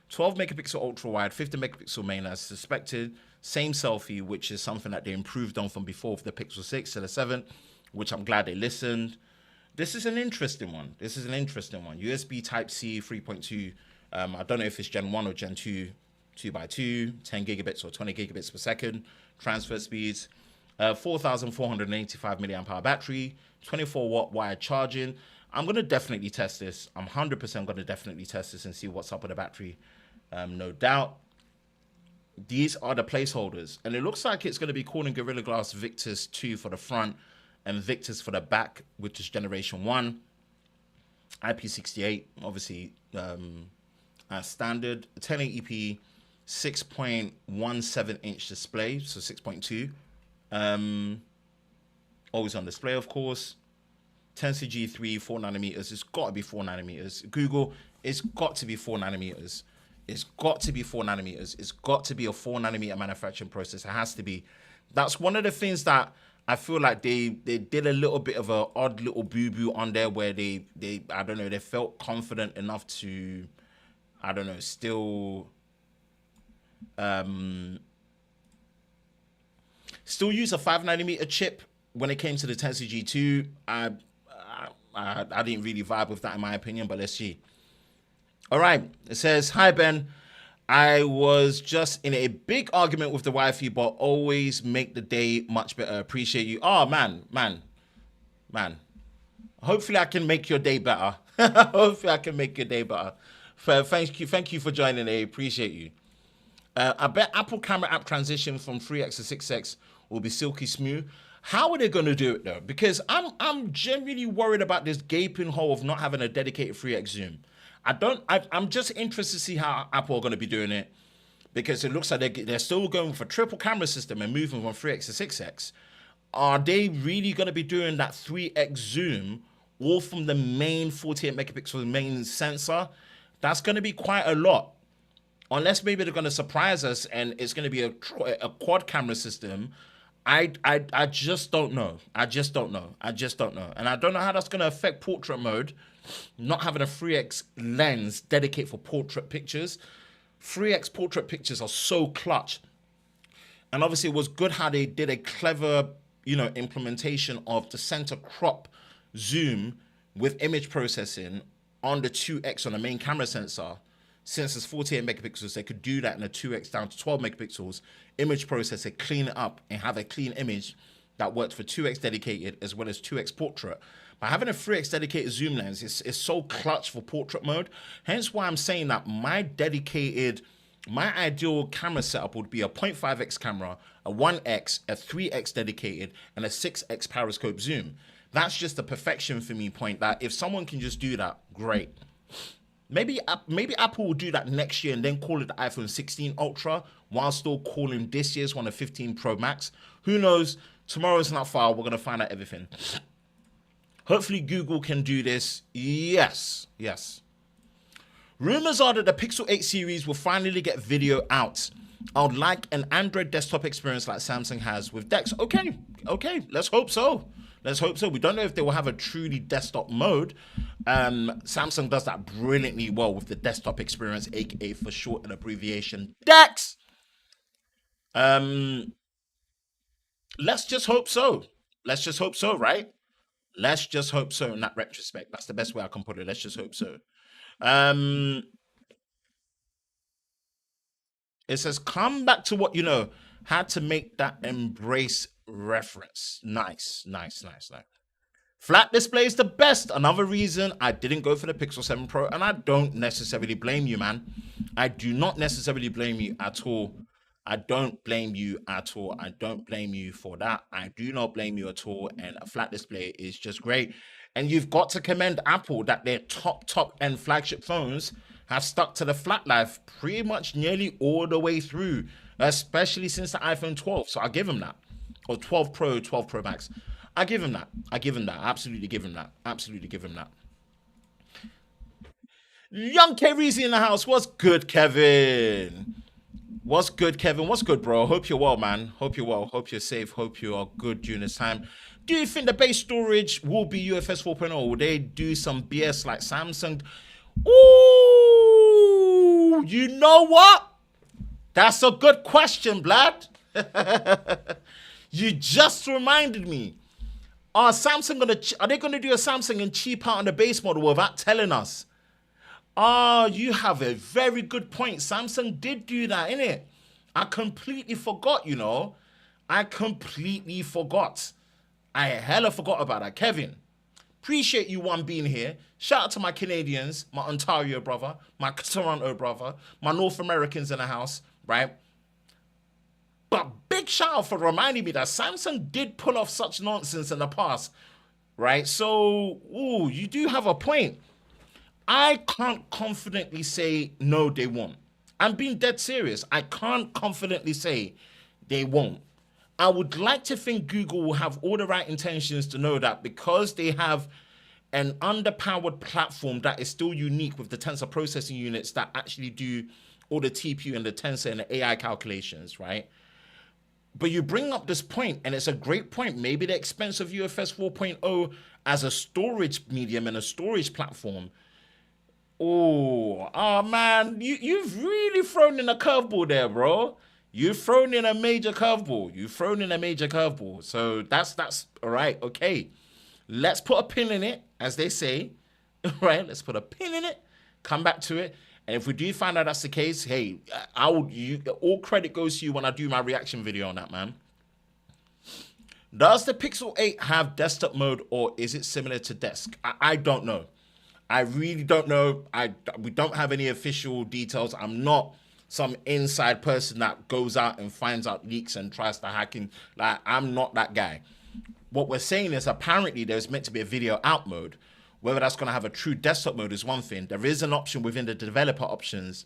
Speaker 1: 12 megapixel ultra wide, 50 megapixel main as suspected. Same selfie, which is something that they improved on from before for the Pixel 6 to the 7, which I'm glad they listened. This is an interesting one. USB Type-C 3.2. I don't know if it's Gen 1 or Gen 2, 2x2, 10 gigabits or 20 gigabits per second. Transfer speeds. 4,485 milliamp hour battery, 24 watt wired charging. I'm going to definitely test this. I'm 100% going to definitely test this and see what's up with the battery. No doubt. These are the placeholders. And it looks like it's going to be Corning Gorilla Glass Victus 2 for the front and Victus for the back, which is generation 1. IP68, obviously, as standard. 1080p, 6.17 inch display, so 6.2. Always on display, of course. Tensor G3, 4nm. It's got to be 4nm. Google, it's got to be 4nm. It's got to be 4nm. It's got to be a 4nm manufacturing process. It has to be. That's one of the things that I feel like they did a little bit of a odd little boo-boo on there where they I don't know, they felt confident enough to, I don't know, still use a 5nm chip when it came to the Tensor G2. I didn't really vibe with that in my opinion, but let's see. All right, it says, hi Ben, I was just in a big argument with the wifey, but always make the day much better. Appreciate you. Oh man. Hopefully I can make your day better. Hopefully I can make your day better. Thank you for joining. I appreciate you. I bet Apple camera app transition from 3x to 6x will be silky smooth. How are they going to do it though? Because I'm genuinely worried about this gaping hole of not having a dedicated 3x zoom. I'm just interested to see how Apple are going to be doing it, because it looks like they're still going with a triple camera system and moving from 3x to 6x. Are they really going to be doing that 3x zoom all from the main 48 megapixel main sensor? That's going to be quite a lot. Unless maybe they're going to surprise us and it's going to be a quad camera system. I just don't know. And I don't know how that's going to affect portrait mode, not having a 3x lens dedicated for portrait pictures. 3x portrait pictures are so clutch. And obviously it was good how they did a clever, implementation of the center crop zoom with image processing on the 2x on the main camera sensor. Since it's 48 megapixels, they could do that in a 2x down to 12 megapixels, image processor, clean it up and have a clean image that worked for 2x dedicated as well as 2x portrait. By having a 3x dedicated zoom lens, it's so clutch for portrait mode. Hence why I'm saying that my ideal camera setup would be a 0.5x camera, a 1x, a 3x dedicated, and a 6x periscope zoom. That's just the perfection for me point that if someone can just do that, great. Maybe Apple will do that next year and then call it the iPhone 16 Ultra while still calling this year's one a 15 Pro Max. Who knows? Tomorrow's not far. We're going to find out everything. Hopefully Google can do this. Yes. Rumors are that the Pixel 8 series will finally get video out. I would like an Android desktop experience like Samsung has with DeX. Okay. Let's hope so. We don't know if they will have a truly desktop mode. Samsung does that brilliantly well with the desktop experience, aka for short and abbreviation DeX. Let's just hope so. Right? Let's just hope so in that retrospect. That's the best way I can put it. Let's just hope so. It says, come back to what you know. Had to make that embrace reference. Nice. Flat display is the best. Another reason I didn't go for the Pixel 7 Pro, and I don't necessarily blame you, man. I do not necessarily blame you at all. I don't blame you at all. I don't blame you for that. I do not blame you at all. And a flat display is just great. And you've got to commend Apple that their top end flagship phones have stuck to the flat life pretty much nearly all the way through, especially since the iPhone 12. So I'll give them that. Or 12 Pro, 12 Pro Max. I give him that. Absolutely give him that. Young Kereezy in the house. What's good, Kevin? What's good, bro? Hope you're well, man. Hope you're well. Hope you're safe. Hope you are good during this time. Do you think the base storage will be UFS 4.0? Will they do some BS like Samsung? Ooh, you know what? That's a good question, Blad. You just reminded me. Are they gonna do a Samsung and cheap out on the base model without telling us? You have a very good point. Samsung did do that, innit? I completely forgot, I completely forgot. I hella forgot about that. Kevin, appreciate you being here. Shout out to my Canadians, my Ontario brother, my Toronto brother, my North Americans in the house, right? But big shout out for reminding me that Samsung did pull off such nonsense in the past, right? So, you do have a point. I can't confidently say no, they won't. I'm being dead serious. I can't confidently say they won't. I would like to think Google will have all the right intentions to know that because they have an underpowered platform that is still unique with the tensor processing units that actually do all the TPU and the tensor and the AI calculations, right? But you bring up this point, and it's a great point. Maybe the expense of UFS 4.0 as a storage medium and a storage platform. Oh man, you've really thrown in a curveball there, bro. You've thrown in a major curveball. So that's all right. Okay, let's put a pin in it, as they say. Right? Let's put a pin in it. Come back to it. And if we do find out that's the case, hey, all credit goes to you when I do my reaction video on that, man. Does the Pixel 8 have desktop mode or is it similar to desk? I don't know. I really don't know. We don't have any official details. I'm not some inside person that goes out and finds out leaks and tries to hack in. Like, I'm not that guy. What we're saying is apparently there's meant to be a video out mode. Whether that's going to have a true desktop mode is one thing. There is an option within the developer options.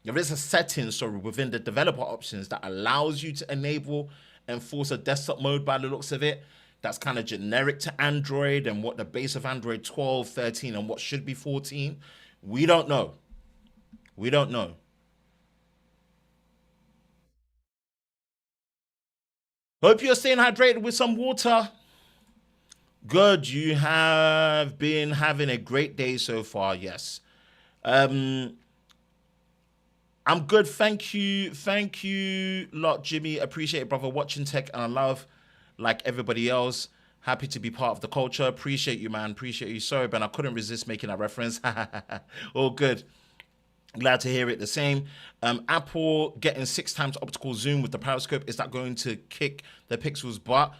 Speaker 1: There is a setting, within the developer options that allows you to enable and force a desktop mode by the looks of it. That's kind of generic to Android and what the base of Android 12, 13, and what should be 14. We don't know. Hope you're staying hydrated with some water. Good. You have been having a great day so far. Yes. I'm good. Thank you. Thank you lot, Jimmy. Appreciate it, brother. Watching tech and I love, like everybody else. Happy to be part of the culture. Appreciate you, man. Appreciate you. Sorry, Ben. I couldn't resist making that reference. All good. Glad to hear it. The same. Apple getting 6 times optical zoom with the periscope. Is that going to kick the Pixel's butt?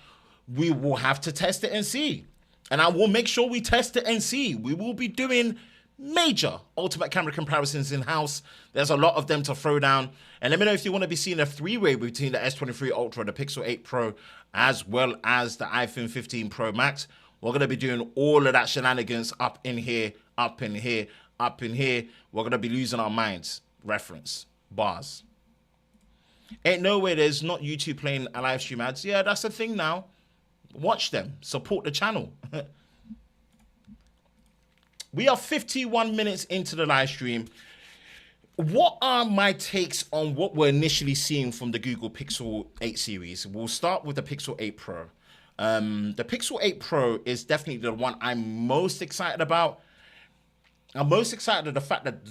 Speaker 1: We will have to test it and see. And I will make sure we test it and see. We will be doing major ultimate camera comparisons in-house. There's a lot of them to throw down. And let me know if you want to be seeing a 3-way between the S23 Ultra, the Pixel 8 Pro, as well as the iPhone 15 Pro Max. We're going to be doing all of that shenanigans up in here, up in here, up in here. We're going to be losing our minds. Reference. Bars. Ain't no way there's not YouTube playing a live stream ads. Yeah, that's the thing now. Watch them. Support the channel. We are 51 minutes into the live stream. What are my takes on what we're initially seeing from the Google Pixel 8 series? We'll start with the Pixel 8 Pro. The Pixel 8 Pro is definitely the one I'm most excited about. I'm most excited at the fact that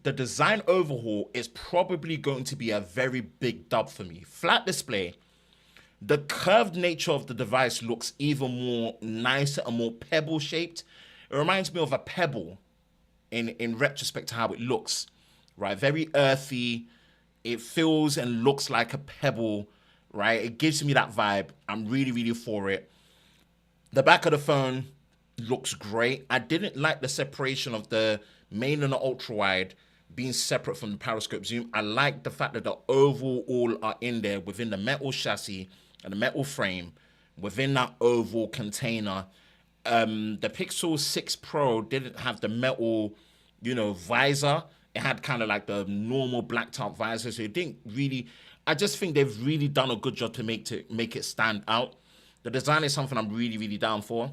Speaker 1: the design overhaul is probably going to be a very big dub for me. Flat display. The curved nature of the device looks even more nicer and more pebble shaped. It reminds me of a pebble in retrospect to how it looks, right? Very earthy. It feels and looks like a pebble, right? It gives me that vibe. I'm really, really for it. The back of the phone looks great. I didn't like the separation of the main and the ultra wide being separate from the periscope zoom. I like the fact that the oval all are in there within the metal chassis and the metal frame within that oval container. The Pixel 6 Pro didn't have the metal, visor. It had kind of like the normal black top visor, so it didn't really. I just think they've really done a good job to make it stand out. The design is something I'm really, really down for.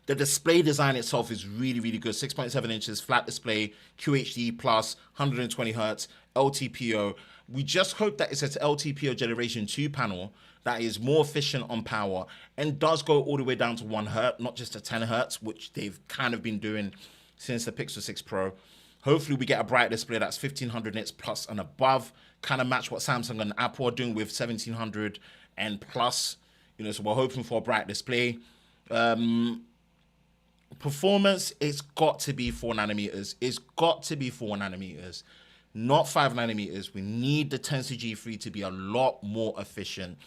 Speaker 1: The display design itself is really, really good. 6.7 inches, flat display, QHD plus, 120 hertz, LTPO. We just hope that it's an LTPO Generation 2 panel that is more efficient on power and does go all the way down to 1 hertz, not just a 10 hertz, which they've kind of been doing since the Pixel 6 Pro. Hopefully we get a bright display that's 1500 nits plus and above, kind of match what Samsung and Apple are doing with 1700 and plus. So we're hoping for a bright display. Performance, it's got to be 4 nanometers. It's got to be 4 nanometers, not 5 nanometers. We need the Tensor G3 to be a lot more efficient.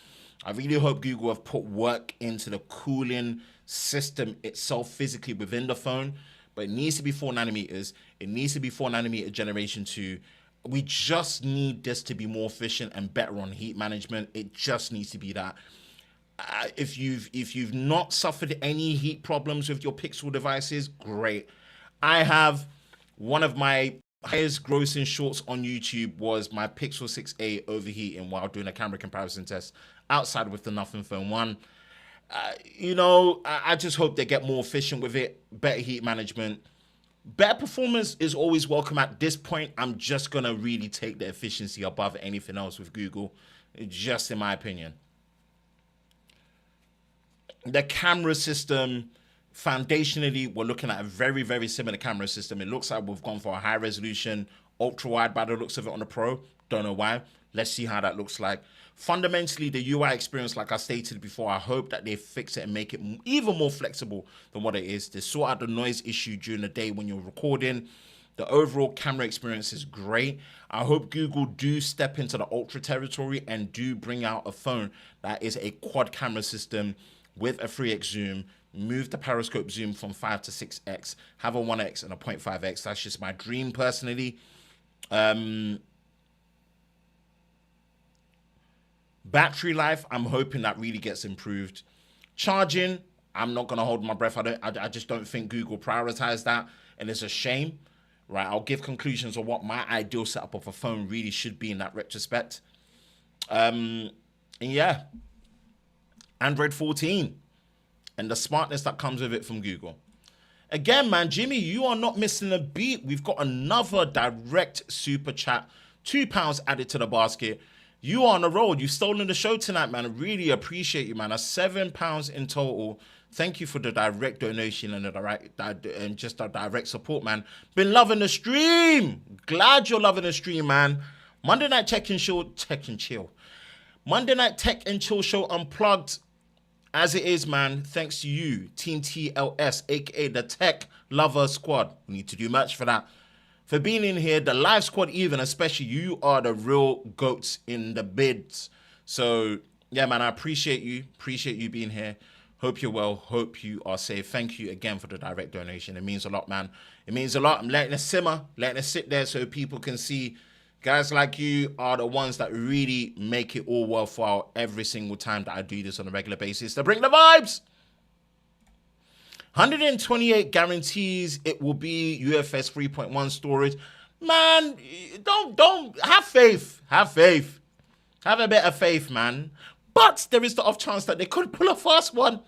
Speaker 1: I really hope Google have put work into the cooling system itself physically within the phone, but it needs to be 4 nanometers. It needs to be 4 nanometer Generation 2. We just need this to be more efficient and better on heat management. It just needs to be that. If you've not suffered any heat problems with your Pixel devices, great. I have one of my highest grossing shorts on YouTube was my Pixel 6a overheating while doing a camera comparison test outside with the Nothing Phone 1. I just hope they get more efficient with it, better heat management. Better performance is always welcome. At this point, I'm just going to really take the efficiency above anything else with Google, just in my opinion. The camera system, foundationally, we're looking at a very, very similar camera system. It looks like we've gone for a high resolution, ultra wide by the looks of it on the Pro. Don't know why. Let's see how that looks like. Fundamentally, the UI experience, like I stated before, I hope that they fix it and make it even more flexible than what it is. They sort out the noise issue during the day when you're recording. The overall camera experience is great. I hope Google do step into the ultra territory and do bring out a phone that is a quad camera system with a 3x zoom, move the periscope zoom from 5 to 6x, have a 1x and a 0.5x. That's just my dream personally. Battery life, I'm hoping that really gets improved. Charging, I'm not going to hold my breath. I just don't think Google prioritized that, and it's a shame, right? I'll give conclusions on what my ideal setup of a phone really should be in that retrospect. And yeah, Android 14 and the smartness that comes with it from Google. Again, man, Jimmy, you are not missing a beat. We've got another direct super chat, £2 added to the basket. You are on the road. You've stolen the show tonight, man. I really appreciate you, man. That's £7 in total. Thank you for the direct donation and just the direct support, man. Been loving the stream. Glad you're loving the stream, man. Monday Night Tech and Chill. Monday Night Tech and Chill show unplugged as it is, man. Thanks to you, Team TLS, aka the Tech Lover Squad. We need to do much for that. For being in here, the live squad, even especially, you are the real goats in the bids. So yeah, man, I appreciate you. Appreciate you being here. Hope you're well. Hope you are safe. Thank you again for the direct donation. It means a lot, man. It means a lot. I'm letting it simmer, letting it sit there so people can see. Guys like you are the ones that really make it all worthwhile every single time that I do this on a regular basis to bring the vibes. 128 guarantees it will be UFS 3.1 storage. Man, don't have faith. Have faith. Have a bit of faith, man. But there is the off chance that they could pull a fast one.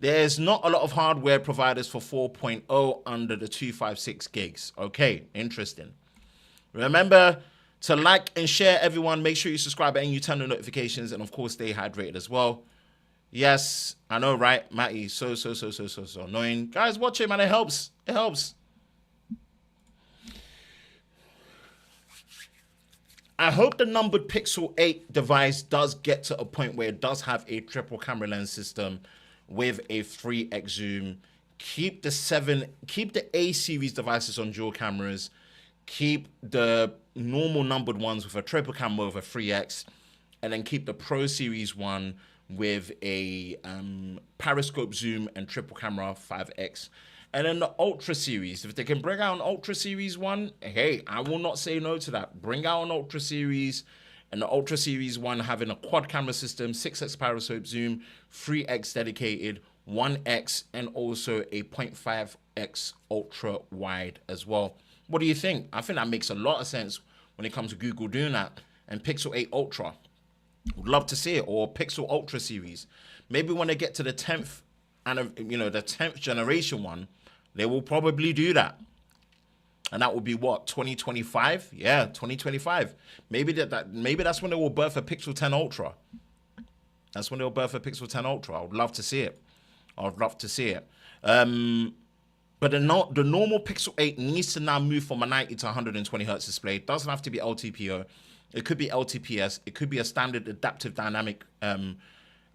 Speaker 1: There's not a lot of hardware providers for 4.0 under the 256 gigs. Okay, interesting. Remember to like and share, everyone. Make sure you subscribe and you turn the notifications. And, of course, stay hydrated as well. Yes, I know, right? Matty, so annoying. Guys, watch it, man. It helps. It helps. I hope the numbered Pixel 8 device does get to a point where it does have a triple camera lens system with a 3x zoom. Keep the A series devices on dual cameras. Keep the normal numbered ones with a triple camera with a 3x. And then keep the Pro Series one with a periscope zoom and triple camera 5x. And then the Ultra Series, if they can bring out an Ultra Series one, hey, I will not say no to that. Bring out an Ultra Series, and the Ultra Series one having a quad camera system, 6x periscope zoom, 3x dedicated, 1x, and also a 0.5x ultra wide as well. What do you think? I think that makes a lot of sense when it comes to Google doing that. And Pixel 8 Ultra, would love to see it, or Pixel Ultra Series. Maybe when they get to the 10th, and the 10th generation one, they will probably do that. And that will be what, 2025? Yeah, 2025. Maybe that's when they will birth a Pixel 10 Ultra. That's when they'll birth a Pixel 10 Ultra. I would love to see it. I would love to see it. But the normal Pixel 8 needs to now move from a 90 to 120 hertz display. It doesn't have to be LTPO. It could be LTPS. It could be a standard adaptive dynamic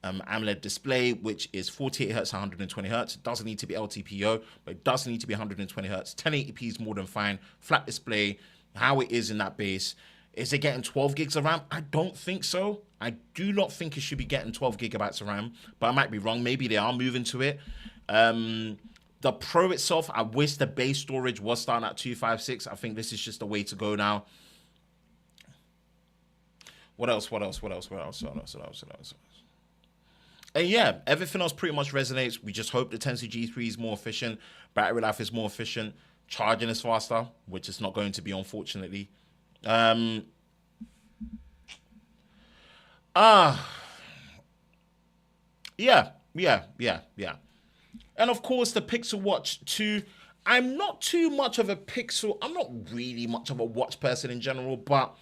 Speaker 1: AMOLED display, which is 48 hertz, 120 hertz. It doesn't need to be LTPO, but it does need to be 120 hertz. 1080p is more than fine. Flat display, how it is in that base. Is it getting 12 gigs of RAM? I don't think so. I do not think it should be getting 12 gigabytes of RAM, but I might be wrong. Maybe they are moving to it. The Pro itself, I wish the base storage was starting at 256. I think this is just the way to go now. What else? And yeah, everything else pretty much resonates. We just hope the Tensor G3 is more efficient. Battery life is more efficient. Charging is faster, which is not going to be, unfortunately. Yeah. And of course, the Pixel Watch 2. I'm not really much of a watch person in general, but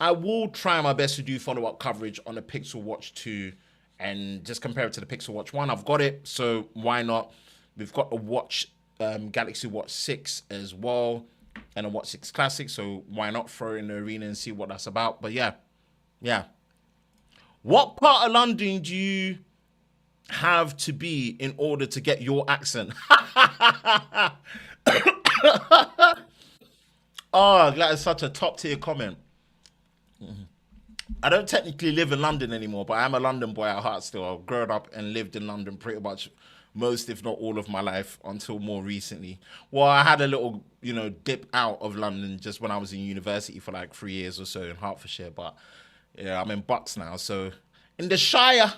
Speaker 1: I will try my best to do follow-up coverage on the Pixel Watch 2 and just compare it to the Pixel Watch 1. I've got it, so why not? We've got the Galaxy Watch 6 as well, and a Watch 6 Classic, so why not throw it in the arena and see what that's about? But yeah. What part of London do you have to be in order to get your accent? Oh, that is such a top-tier comment. I don't technically live in London anymore, but I'm a London boy at heart still. I've grown up and lived in London pretty much most, if not all of my life until more recently. Well, I had a little, dip out of London just when I was in university for like 3 years or so in Hertfordshire. But yeah, I'm in Bucks now, so in the Shire.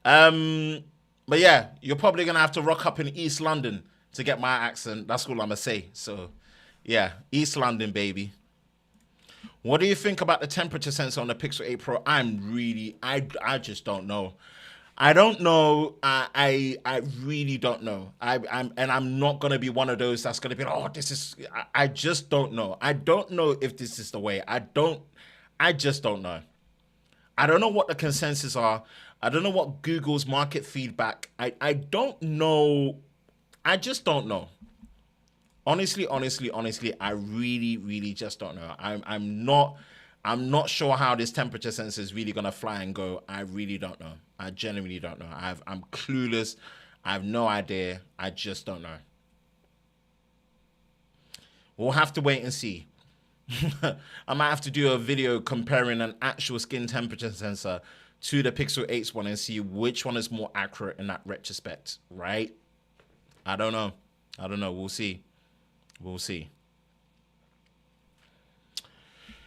Speaker 1: But yeah, you're probably going to have to rock up in East London to get my accent. That's all I'm going to say. So yeah, East London, baby. What do you think about the temperature sensor on the Pixel 8 Pro? I just don't know. I don't know. I really don't know. I'm not gonna be one of those that's gonna be like, I just don't know. I don't know if this is the way. I just don't know. I don't know what the consensus are. I don't know what Google's market feedback. I don't know. I just don't know. Honestly, I really just don't know. I'm not sure how this temperature sensor is really gonna fly and go. I really don't know. I genuinely don't know. I'm clueless. I have no idea. I just don't know. We'll have to wait and see. I might have to do a video comparing an actual skin temperature sensor to the Pixel 8's one and see which one is more accurate in that retrospect, right? I don't know. We'll see. We'll see.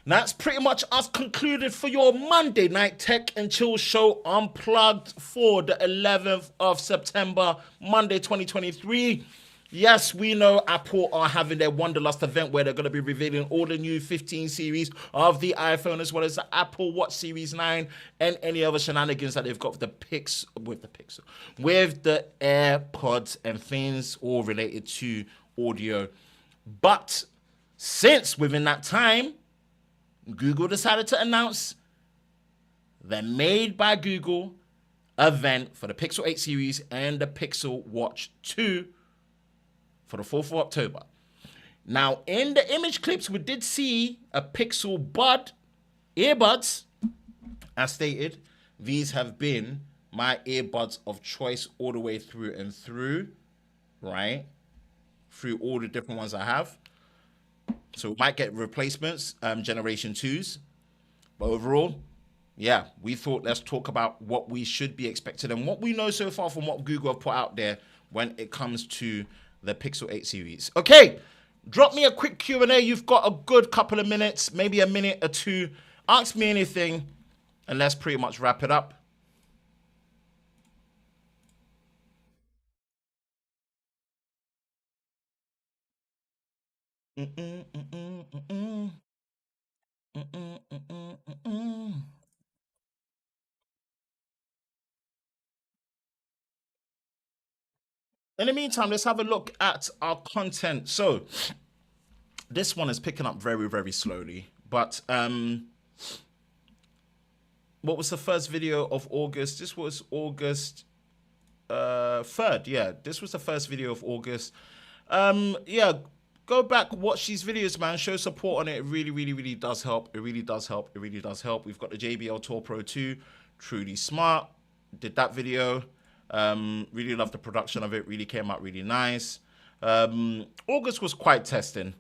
Speaker 1: That's pretty much us concluded for your Monday night tech and chill show unplugged for the 11th of September, Monday 2023. Yes, we know Apple are having their Wanderlust event where they're going to be revealing all the new 15 series of the iPhone as well as the Apple Watch Series 9 and any other shenanigans that they've got with the AirPods and things all related to audio. But since within that time, Google decided to announce the Made by Google event for the Pixel 8 series and the Pixel Watch 2 for the 4th of October. Now, in the image clips, we did see a Pixel Bud earbuds. As stated, these have been my earbuds of choice all the way through and through, right? Through all the different ones I have. So we might get replacements, generation 2s. But overall, yeah, we thought let's talk about what we should be expected and what we know so far from what Google have put out there when it comes to the Pixel 8 series. Okay, drop me a quick Q&A. You've got a good couple of minutes, maybe a minute or two. Ask me anything, and let's pretty much wrap it up. In the meantime, let's have a look at our content. So this one is picking up very, very slowly. But what was the first video of August? This was August 3rd. Yeah, this was the first video of August. Yeah, go back, watch these videos, man. Show support on it. It really does help. It really does help. We've got the JBL Tour Pro 2, truly smart. Did that video. Really loved the production of it. Really came out really nice. August was quite testing.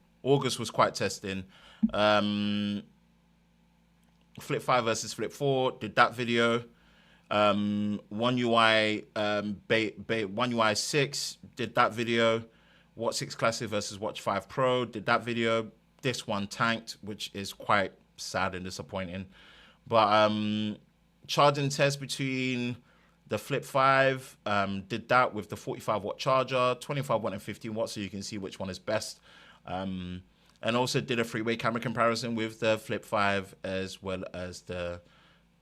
Speaker 1: Flip 5 versus Flip 4. Did that video. One UI 6. Did that video. Watch 6 Classic versus Watch 5 Pro. Did that video. This one tanked, which is quite sad and disappointing. But charging test between the Flip 5, did that with the 45-watt charger, 25-watt and 15 watts, so you can see which one is best. And also did a three-way camera comparison with the Flip 5 as well as the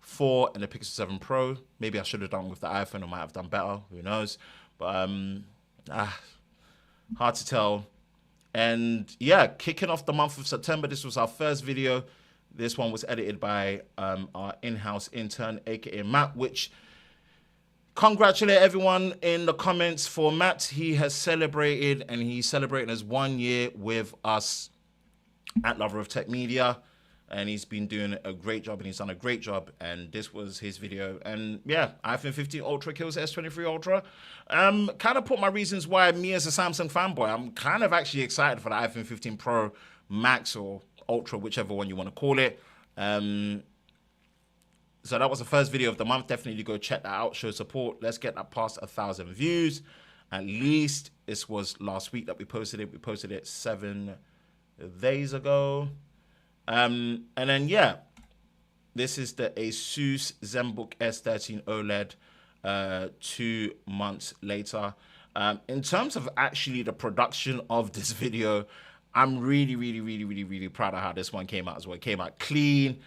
Speaker 1: 4 and the Pixel 7 Pro. Maybe I should have done with the iPhone. I might have done better. Who knows? But hard to tell. And yeah, kicking off the month of September, this was our first video. This one was edited by our in-house intern, aka Matt, which congratulate everyone in the comments for Matt. He has celebrated, and he's celebrating his 1 year with us at Lover of Tech Media. And he's been doing a great job, and he's done a great job. And this was his video. And yeah, iPhone 15 Ultra kills S23 Ultra. Kind of put my reasons why me as a Samsung fanboy, I'm kind of actually excited for the iPhone 15 Pro Max or Ultra, whichever one you want to call it. So that was the first video of the month. Definitely go check that out. Show support. Let's get that past 1,000 views. At least this was last week that we posted it. We posted it 7 days ago. And then, yeah, this is the Asus ZenBook S13 OLED 2 months later. In terms of actually the production of this video, I'm really proud of how this one came out as well. It came out clean.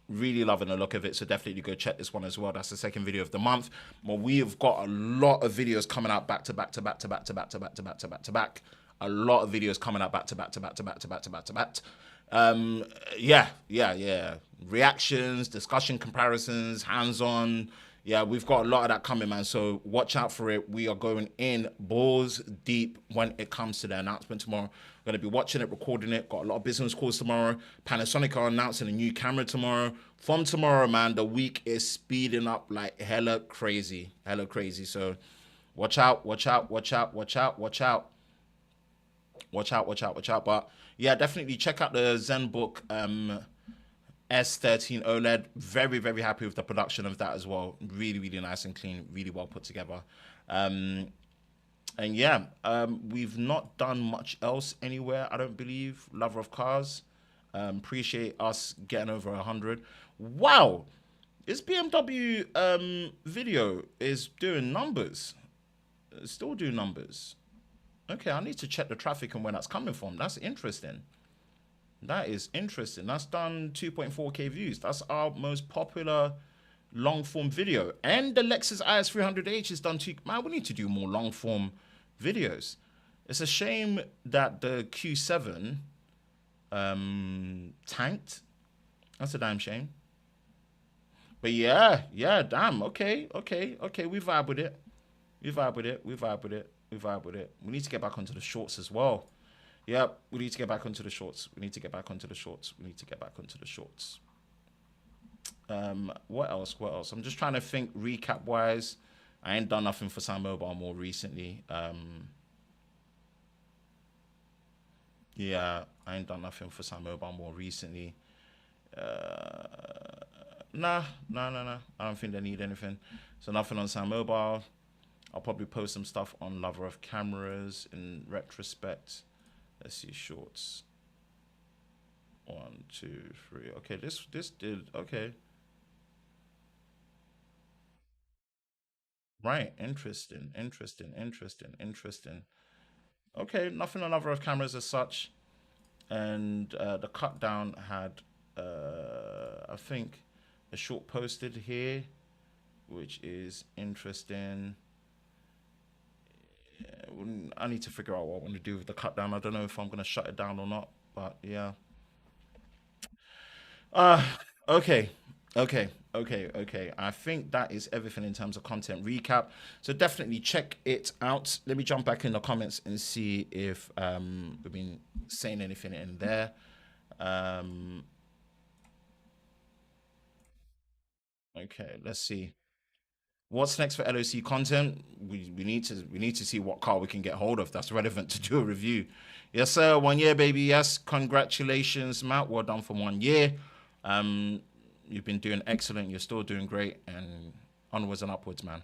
Speaker 1: Really loving the look of it, so definitely go check this one as well. That's the second video of the month. Well, we have got a lot of videos coming out back to back. A lot of videos coming out back to back. Um, yeah. Reactions, discussion comparisons, hands on. Yeah, we've got a lot of that coming, man. So watch out for it. We are going in balls deep when it comes to the announcement tomorrow. We're going to be watching it, recording it. Got a lot of business calls tomorrow. Panasonic are announcing a new camera tomorrow. From tomorrow, man, the week is speeding up like hella crazy. Hella crazy. So watch out, watch out, watch out, watch out, watch out. Watch out, watch out, watch out. But yeah, definitely check out the ZenBook S13 OLED. Very, very happy with the production of that as well. Really, really nice and clean. Really well put together. And yeah, we've not done much else anywhere, I don't believe. Lover of cars. Appreciate us getting over 100. Wow. This BMW video is doing numbers. It's still doing numbers. Okay, I need to check the traffic and where that's coming from. That's interesting. That is interesting. That's done 2.4K views. That's our most popular long form video. And the Lexus IS300H has done Man, we need to do more long form videos. It's a shame that the Q7 tanked. That's a damn shame. But yeah, damn. Okay. We vibe with it. We vibe with it. We need to get back onto the shorts as well. Yep, we need to get back onto the shorts. We need to get back onto the shorts. What else? I'm just trying to think recap wise. I ain't done nothing for Sam Mobile more recently. Yeah, I ain't done nothing for Sam Mobile more recently. Nah. I don't think they need anything. So nothing on Sam Mobile. I'll probably post some stuff on Lover of Cameras in retrospect. Let's see, shorts. 1, 2, 3. Okay, this did okay. Right, interesting. Okay, nothing on Lover of Cameras as such. And the cut down had I think a short posted here, which is interesting. I need to figure out what I want to do with the cut down. I don't know if I'm going to shut it down or not, but yeah. Okay. I think that is everything in terms of content recap. So definitely check it out. Let me jump back in the comments and see if we've been saying anything in there. Okay, let's see. What's next for LOC content? We need to see what car we can get hold of that's relevant to do a review. Yes, sir. 1 year, baby. Yes, congratulations, Matt. Well done for 1 year. You've been doing excellent. You're still doing great, and onwards and upwards, man.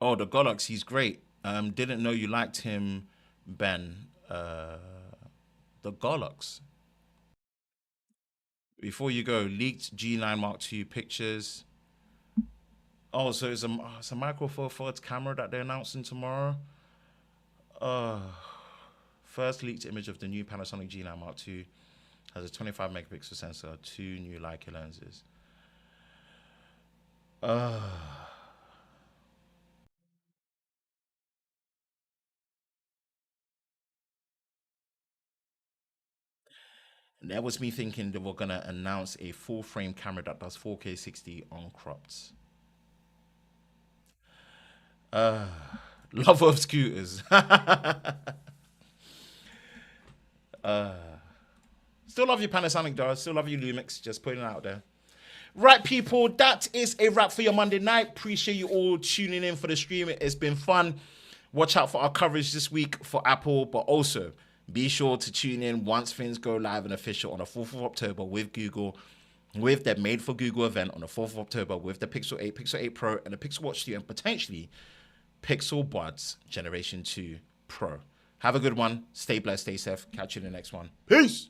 Speaker 1: Oh, the Golox, he's great. Didn't know you liked him, Ben. The Golox. Before you go, leaked G9 Mark II pictures. Oh, so it's a micro four thirds camera that they're announcing tomorrow. First leaked image of the new Panasonic G9 Mark II has a 25 megapixel sensor, 2 new Leica lenses. And that was me thinking they were gonna announce a full frame camera that does 4K 60 uncropped. Love of scooters. Still love you, Panasonic, though. Still love you, Lumix. Just putting it out there. Right, people, that is a wrap for your Monday night. Appreciate you all tuning in for the stream. It's been fun. Watch out for our coverage this week for Apple, but also be sure to tune in once things go live and official on the 4th of October with Google, with their Made for Google event on the 4th of October with the Pixel 8, Pixel 8 Pro, and the Pixel Watch 2, and potentially Pixel Buds Generation 2 Pro. Have a good one. Stay blessed, stay safe. Catch you in the next one. Peace.